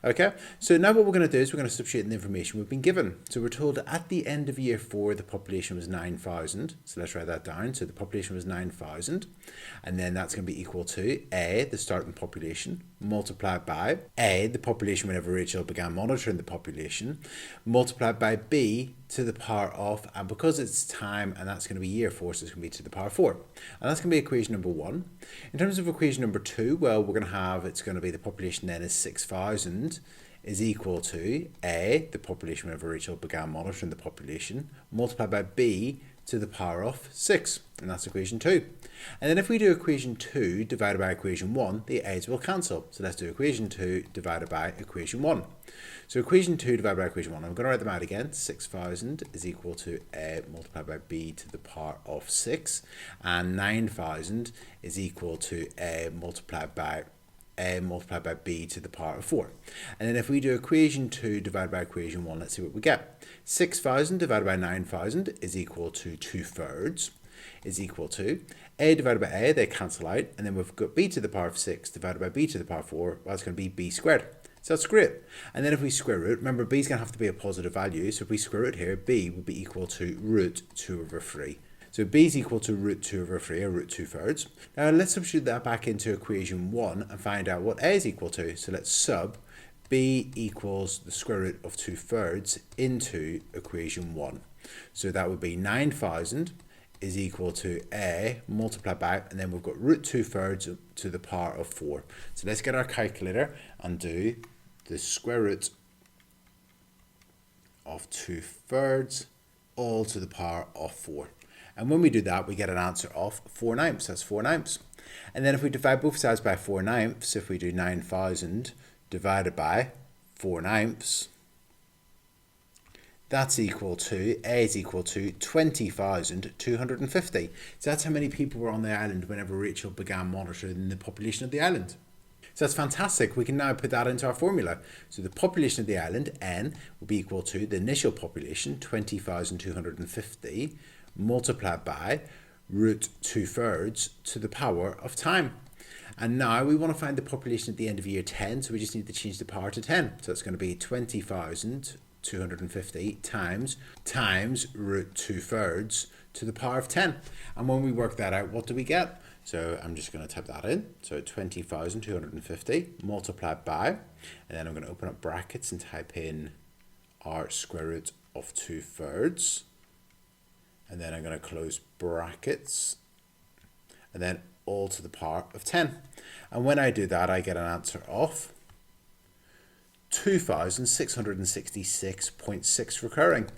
Okay, so now what we're going to do is we're going to substitute in the information we've been given. So we're told that at the end of year 4, the population was 9,000. So let's write that down. So the population was 9,000. And then that's going to be equal to A, the starting population, multiplied by A, the population whenever Rachel began monitoring the population, multiplied by B to the power of, and because it's time and that's going to be year 4, so it's going to be to the power of 4. And that's going to be equation number 1. In terms of equation number 2, well, we're going to have, it's going to be the population then is 6,000 is equal to A, the population whenever Rachel began monitoring the population, multiplied by B to the power of 6. And that's equation 2. And then if we do equation 2 divided by equation 1, the A's will cancel. So let's do equation 2 divided by equation 1. So equation 2 divided by equation 1, I'm going to write them out again. 6,000 is equal to A multiplied by B to the power of 6. And 9,000 is equal to A multiplied by a multiplied by b to the power of 4. And then if we do equation 2 divided by equation 1, let's see what we get. 6,000 divided by 9,000 is equal to 2/3, is equal to a divided by a, they cancel out, and then we've got b to the power of 6 divided by b to the power of 4, well, it's going to be b squared. So that's great. And then if we square root, remember b is going to have to be a positive value, so if we square root here, b would be equal to root 2/3. So b is equal to root 2/3, or root 2/3. Now let's substitute that back into equation 1 and find out what a is equal to. So let's sub b equals the square root of 2/3 into equation 1. So that would be 9,000 is equal to a multiplied by, and then we've got root 2/3 to the power of 4. So let's get our calculator and do the square root of 2/3 all to the power of 4. And when we do that, we get an answer of 4/9. That's 4/9. And then if we divide both sides by 4/9, if we do 9,000 divided by 4/9, that's equal to, a is equal to 20,250. So that's how many people were on the island whenever Rachel began monitoring the population of the island. So that's fantastic. We can now put that into our formula. So the population of the island, n, will be equal to the initial population, 20,250, multiplied by root 2/3 to the power of time. And now we want to find the population at the end of year 10, so we just need to change the power to 10. So it's going to be 20,250 times root 2/3 to the power of 10. And when we work that out, what do we get? So I'm just going to type that in. So 20,250 multiplied by, and then I'm going to open up brackets and type in our square root of 2/3. And then I'm going to close brackets, and then all to the power of 10. And when I do that, I get an answer of 2,666.6 recurring.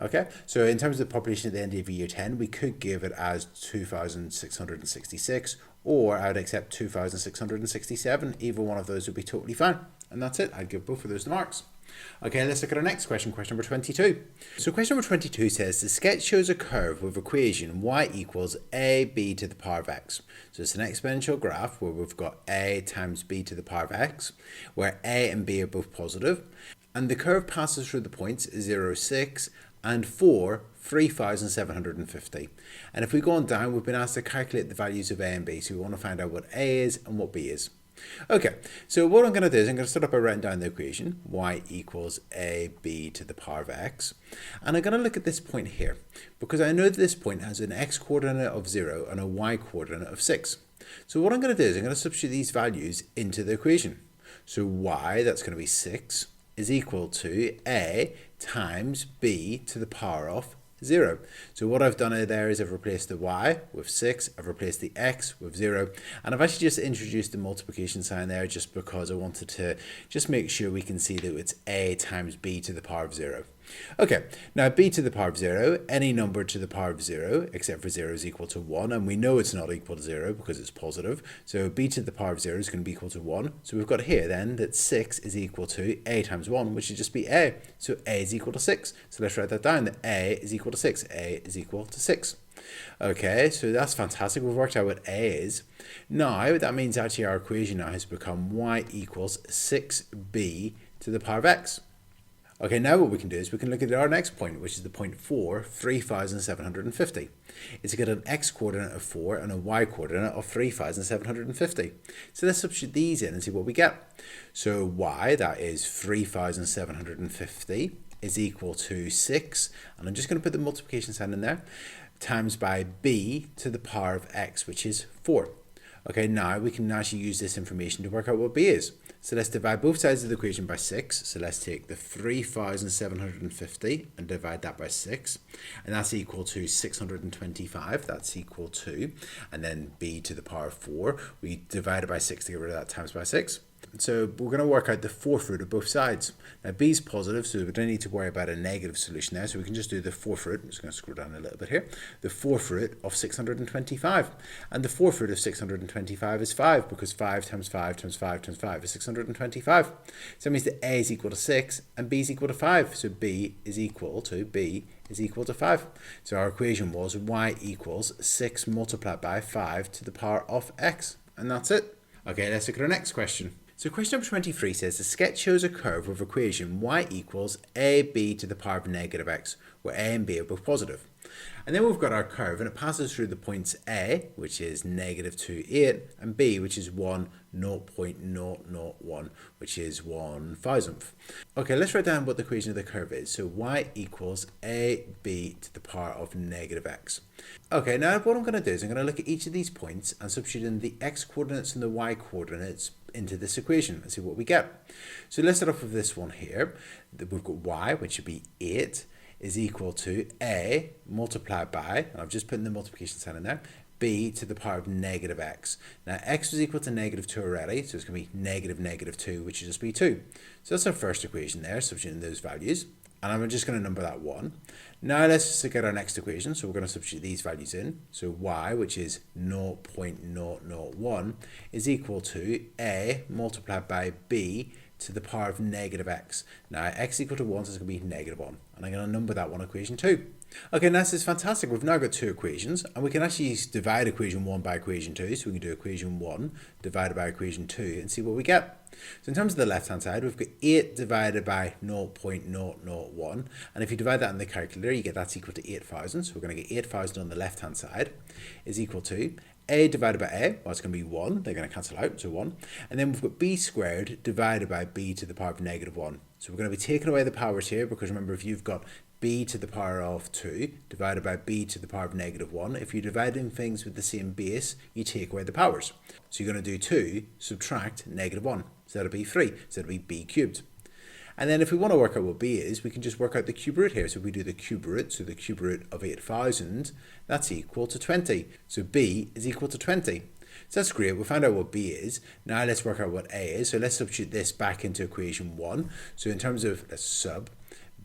Okay, so in terms of the population at the end of year 10, we could give it as 2,666, or I would accept 2,667. Either one of those would be totally fine. And that's it. I'd give both of those the marks. Okay, let's look at our next question, question number 22. So question number 22 says, the sketch shows a curve with equation y equals ab to the power of x. So it's an exponential graph where we've got a times b to the power of x, where a and b are both positive, and the curve passes through the points 0, 6, and 4, 3,750. And if we go on down, we've been asked to calculate the values of a and b, so we want to find out what a is and what b is. Okay, so what I'm going to do is I'm going to start off by writing down the equation, y equals ab to the power of x. And I'm going to look at this point here, because I know that this point has an x coordinate of 0 and a y coordinate of 6. So what I'm going to do is I'm going to substitute these values into the equation. So y, that's going to be 6, is equal to a times b to the power of 0. So what I've done there is I've replaced the y with 6, I've replaced the x with 0, and I've actually just introduced the multiplication sign there just because I wanted to just make sure we can see that it's a times b to the power of 0. Okay, now b to the power of 0, any number to the power of 0 except for 0 is equal to 1, and we know it's not equal to 0 because it's positive, so b to the power of 0 is going to be equal to 1. So we've got here then that 6 is equal to a times 1, which would just be a. So a is equal to 6. So let's write that down, that a is equal to 6. A is equal to 6. Okay, so that's fantastic. We've worked out what a is. Now, that means actually our equation now has become y equals 6b to the power of x. Okay, now what we can do is we can look at our next point, which is the point 4, 3,750. It's got an x coordinate of 4 and a y coordinate of 3,750. So let's substitute these in and see what we get. So y, that is 3,750, is equal to 6, and I'm just going to put the multiplication sign in there, times by b to the power of x, which is 4. Okay, now we can actually use this information to work out what b is. So let's divide both sides of the equation by 6. So let's take the 3,750 and divide that by 6. And that's equal to 625. That's equal to, and then b to the power of 4. We divide it by 6 to get rid of that times by 6. So we're going to work out the fourth root of both sides. Now b is positive, so we don't need to worry about a negative solution there. So we can just do the fourth root. I'm just going to scroll down a little bit here. The fourth root of 625. And the fourth root of 625 is 5, because 5 times 5 times 5 times 5 is 625. So that means that a is equal to 6 and b is equal to 5. So b is equal to 5. So our equation was y equals 6 multiplied by 5 to the power of x. And that's it. Okay, let's look at our next question. So question number 23 says the sketch shows a curve with equation y equals ab to the power of negative x, where a and b are both positive. And then we've got our curve, and it passes through the points a, which is negative 2, 8, and b, which is 1, 0.001, which is 1,000th. Okay, let's write down what the equation of the curve is. So y equals ab to the power of negative x. Okay, now what I'm going to do is I'm going to look at each of these points and substitute in the x coordinates and the y coordinates into this equation and see what we get. So let's start off with this one here. We've got y, which should be 8, is equal to a multiplied by, and I've just put in the multiplication sign in there, b to the power of negative x. Now x was equal to negative 2 already, so it's going to be negative 2, which will just be 2. So that's our first equation there, substituting those values. And I'm just going to number that 1. Now let's look at our next equation. So we're going to substitute these values in. So y, which is 0.001, is equal to a multiplied by b to the power of negative x. Now x equal to 1, so it's going to be negative 1. And I'm going to number that one equation 2. Okay, now this is fantastic. We've now got two equations, and we can actually divide equation 1 by equation 2. So we can do equation 1 divided by equation 2 and see what we get. So in terms of the left-hand side, we've got 8 divided by 0.001. And if you divide that in the calculator, you get that's equal to 8,000. So we're going to get 8,000 on the left-hand side is equal to a divided by a, well, it's going to be 1. They're going to cancel out, so 1. And then we've got b squared divided by b to the power of negative 1. So we're going to be taking away the powers here, because remember, if you've got b to the power of 2 divided by b to the power of negative 1, if you're dividing things with the same base, you take away the powers. So you're going to do 2 subtract negative 1. So that'll be 3. So that'll be b cubed. And then if we want to work out what b is, we can just work out the cube root here. So if we do the cube root, so the cube root of 8,000, that's equal to 20. So b is equal to 20. So that's great. We found out what b is. Now let's work out what a is. So let's substitute this back into equation 1. So in terms of, let's sub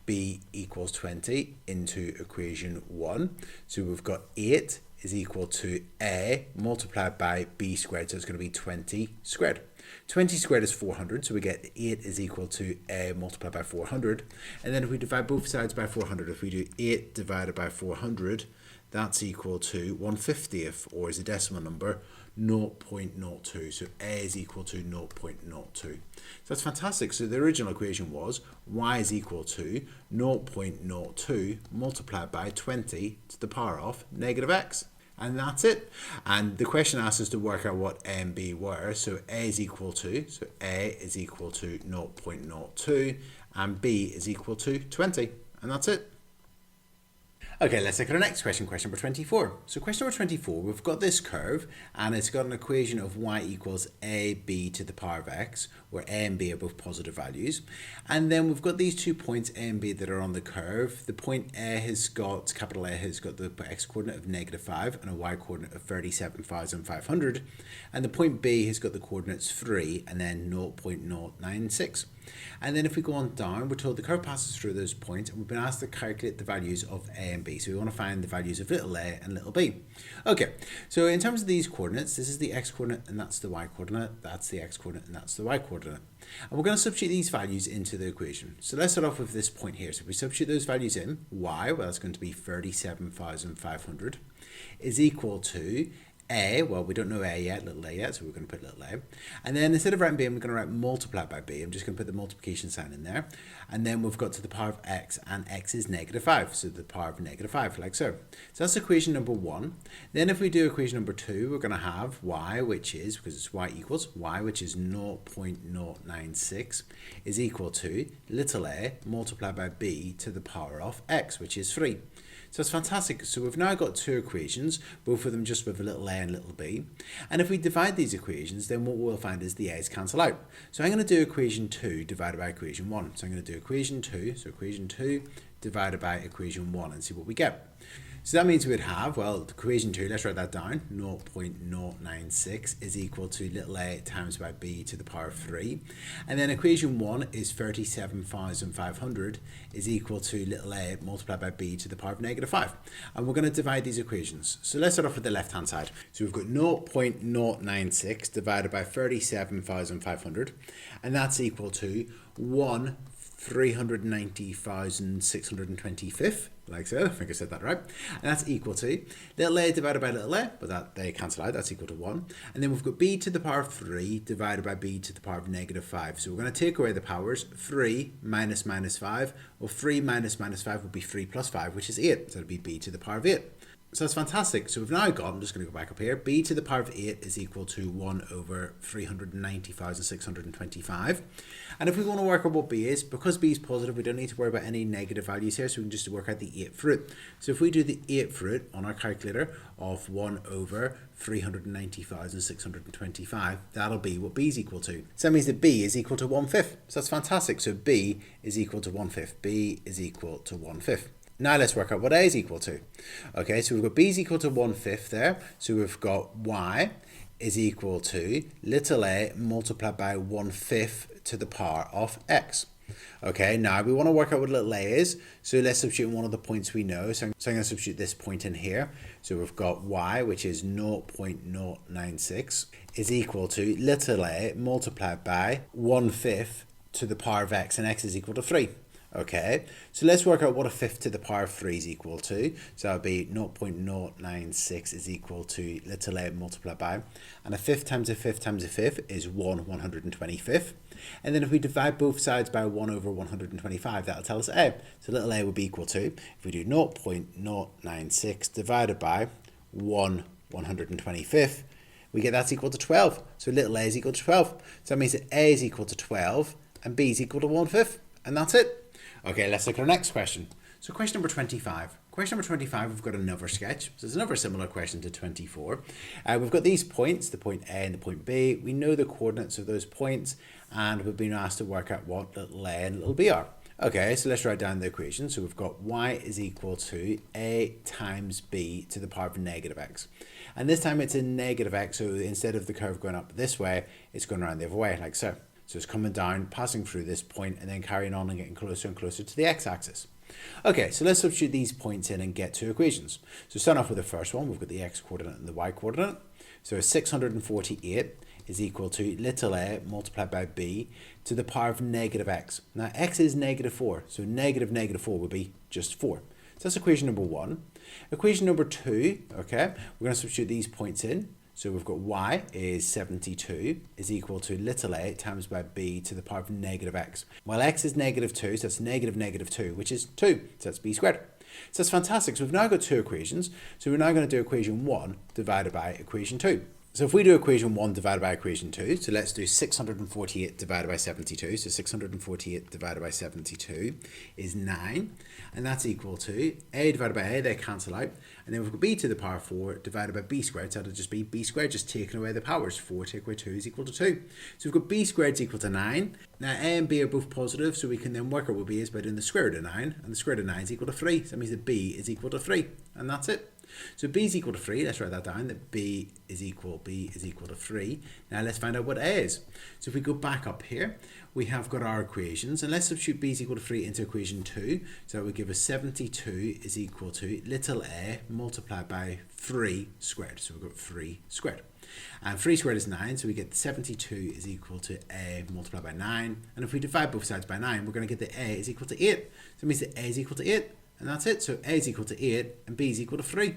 b equals 20 into equation 1. So we've got 8 is equal to a multiplied by b squared. So it's going to be 20 squared. 20 squared is 400, so we get 8 is equal to a multiplied by 400. And then if we divide both sides by 400, if we do 8 divided by 400, that's equal to 1/50th, or as a decimal number, 0.02. So a is equal to 0.02. So that's fantastic. So the original equation was y is equal to 0.02 multiplied by 20 to the power of negative x. And that's it. And the question asks us to work out what a and b were. So a is equal to 0.02 and b is equal to 20. And that's it. Okay, let's look at our next question, question number 24. So question number 24, we've got this curve, and it's got an equation of y equals ab to the power of x, where a and b are both positive values. And then we've got these 2 points, a and b, that are on the curve. The point A has got, capital A has got the x coordinate of -5 and a y coordinate of 37,500. And the point B has got the coordinates 3 and then 0.096. And then if we go on down, we're told the curve passes through those points, and we've been asked to calculate the values of a and b. So we want to find the values of little a and little b. Okay, so in terms of these coordinates, this is the x coordinate and that's the y coordinate, that's the x coordinate and that's the y coordinate. And we're going to substitute these values into the equation. So let's start off with this point here. So if we substitute those values in, y, well, that's going to be 37,500, is equal to a, well, we don't know a yet, little a yet, so we're going to put little a. And then instead of writing b, we're going to write multiplied by b. I'm just going to put the multiplication sign in there. And then we've got to the power of x, and x is -5, so the power of -5, like so. So that's equation number 1. Then if we do equation number 2, we're going to have y, which is, because it's y equals, y, which is 0.096, is equal to little a multiplied by b to the power of x, which is 3. So it's fantastic. So we've now got two equations, both of them just with a little a and little b. And if we divide these equations, then what we'll find is the a's cancel out. So I'm going to do equation 2 divided by equation 1. So I'm going to do equation 2, so equation 2 divided by equation 1 and see what we get. So that means we'd have, well, equation 2, let's write that down, 0.096 is equal to little a times by b to the power of 3. And then equation 1 is 37,500 is equal to little a multiplied by b to the power of -5. And we're going to divide these equations. So let's start off with the left-hand side. So we've got 0.096 divided by 37,500, and that's equal to 1/30 390,625, like so. I think I said that right. And that's equal to little a divided by little a, but that they cancel out, that's equal to 1. And then we've got b to the power of 3 divided by b to the power of negative 5. So we're going to take away the powers. 3 minus minus 5, or 3 minus minus 5 would be 3 plus 5, which is 8. So it'll be b to the power of 8. So that's fantastic. So we've now got, I'm just going to go back up here, b to the power of 8 is equal to 1 over 390,625. And if we want to work out what b is, because b is positive, we don't need to worry about any negative values here, so we can just work out the 8th root. So if we do the 8th root on our calculator of 1 over 390,625, that'll be what b is equal to. So that means that b is equal to 1/5. So that's fantastic. So b is equal to 1/5. b is equal to 1/5. Now let's work out what a is equal to. Okay, so we've got b is equal to 1/5 there. So we've got y is equal to little a multiplied by 1/5 to the power of x. Okay, now we want to work out what little a is. So let's substitute in one of the points we know. So I'm going to substitute this point in here. So we've got y, which is 0.096, is equal to little a multiplied by 1/5 to the power of x, and x is equal to 3. Okay, so let's work out what a fifth to the power of 3 is equal to. So that would be 0.096 is equal to little a multiplied by, and a fifth times a fifth times a fifth is 1/125th. And then if we divide both sides by 1 over 125, that'll tell us a. So little a would be equal to, if we do 0.096 divided by 1/125th, we get that's equal to 12. So little a is equal to 12. So that means that a is equal to 12 and b is equal to 1/5. And that's it. Okay, let's look at our next question. So question number 25. Question number 25, we've got another sketch. So it's another similar question to 24. We've got these points, the point A and the point B. We know the coordinates of those points, and we've been asked to work out what little a and little b are. Okay, so let's write down the equation. So we've got y is equal to a times b to the power of negative x. And this time it's in negative x, so instead of the curve going up this way, it's going around the other way, like so. So it's coming down, passing through this point, and then carrying on and getting closer and closer to the x-axis. Okay, so let's substitute these points in and get two equations. So start off with the first one. We've got the x-coordinate and the y-coordinate. So 648 is equal to little a multiplied by b to the power of negative x. Now x is negative 4, so negative 4 would be just 4. So that's equation number 1. Equation number 2, okay, we're going to substitute these points in. So we've got y is 72 is equal to little a times by b to the power of negative x. Well, x is negative 2, so that's negative 2, which is 2, so that's b squared. So that's fantastic. So we've now got two equations. So we're now going to do equation 1 divided by equation 2. So if we do equation 1 divided by equation 2, so let's do 648 divided by 72. So 648 divided by 72 is 9. And that's equal to a divided by a, they cancel out. And then we've got b to the power 4 divided by b squared. So it'll just be b squared, just taking away the powers. 4 take away 2 is equal to 2. So we've got b squared is equal to 9. Now a and b are both positive, so we can then work out what b is by doing the square root of 9. And the square root of 9 is equal to 3. So that means that b is equal to 3. And that's it. So b is equal to 3. Let's write that down, that b is equal to 3. Now let's find out what a is. So if we go back up here, we have got our equations, and let's substitute b is equal to 3 into equation 2. So that would give us 72 is equal to little a multiplied by 3 squared. So we've got 3 squared. And 3 squared is 9, so we get 72 is equal to a multiplied by 9. And if we divide both sides by 9, we're going to get that a is equal to 8. So it means that a is equal to 8. And that's it. So a is equal to 8 and b is equal to 3.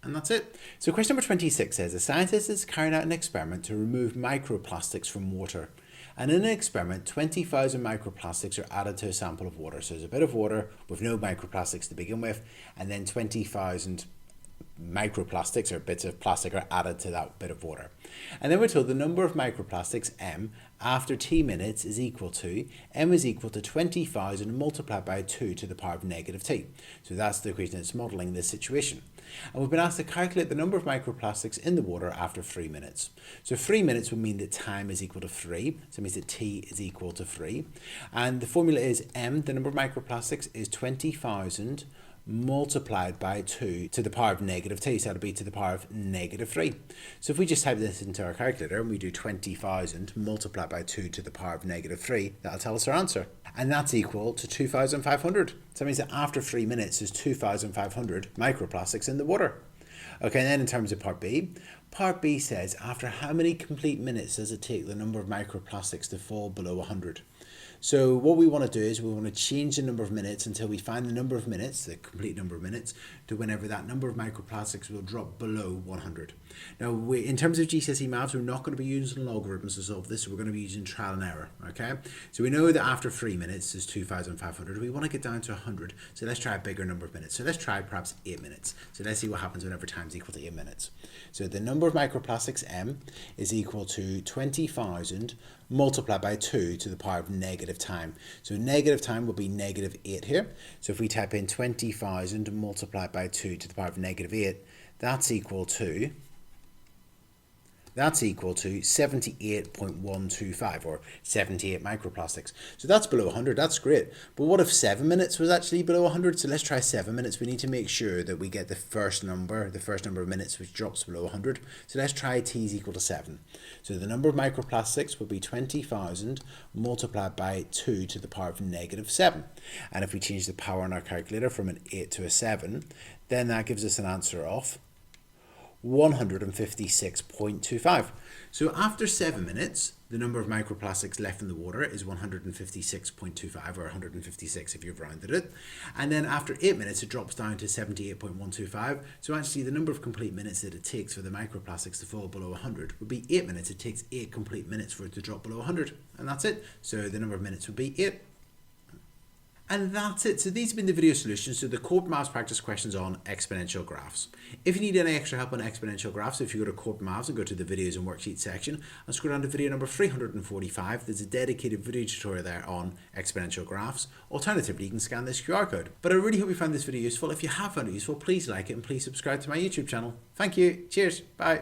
And that's it. So question number 26 says, a scientist is carrying out an experiment to remove microplastics from water. And in an experiment, 20,000 microplastics are added to a sample of water. So there's a bit of water with no microplastics to begin with, and then 20,000 microplastics or bits of plastic are added to that bit of water. And then we're told the number of microplastics m after t minutes is equal to, m is equal to 20,000 multiplied by 2 to the power of negative t. So that's the equation that's modelling this situation. And we've been asked to calculate the number of microplastics in the water after 3 minutes. So 3 minutes would mean that time is equal to 3. So it means that t is equal to 3. And the formula is m, the number of microplastics, is 20,000 multiplied by 2 to the power of negative t, so that'll be to the power of negative 3. So if we just type this into our calculator and we do 20,000 multiplied by 2 to the power of negative 3, that'll tell us our answer. And that's equal to 2,500. So that means that after 3 minutes there's 2,500 microplastics in the water. Okay, and then in terms of part B says, after how many complete minutes does it take the number of microplastics to fall below 100? So what we want to do is we want to change the number of minutes until we find the number of minutes, the complete number of minutes, to whenever that number of microplastics will drop below 100. Now, in terms of GCSE maths, we're not going to be using logarithms to solve this, so we're going to be using trial and error, okay? So we know that after 3 minutes is 2,500. We want to get down to 100, so let's try a bigger number of minutes. So let's try perhaps 8 minutes. So let's see what happens whenever time is equal to 8 minutes. So the number of microplastics, m, is equal to 20,000 multiplied by 2 to the power of negative time. So negative time will be negative 8 here. So if we type in 20,000 multiplied by 2 to the power of negative 8, that's equal to 78.125, or 78 microplastics. So that's below 100, that's great. But what if 7 minutes was actually below 100? So let's try 7 minutes. We need to make sure that we get the first number of minutes which drops below 100. So let's try t is equal to 7. So the number of microplastics will be 20,000 multiplied by 2 to the power of negative 7. And if we change the power on our calculator from an 8 to a 7, then that gives us an answer of 156.25. So after 7 minutes, the number of microplastics left in the water is 156.25, or 156 if you've rounded it. And then after 8 minutes, it drops down to 78.125. So actually the number of complete minutes that it takes for the microplastics to fall below 100 would be 8 minutes. It takes 8 complete minutes for it to drop below 100. And that's it. So the number of minutes would be 8. And that's it. So these have been the video solutions to the Corbettmaths Practice Questions on exponential graphs. If you need any extra help on exponential graphs, if you go to Corbettmaths and go to the videos and worksheets section and scroll down to video number 345, there's a dedicated video tutorial there on exponential graphs. Alternatively, you can scan this QR code. But I really hope you found this video useful. If you have found it useful, please like it and please subscribe to my YouTube channel. Thank you. Cheers. Bye.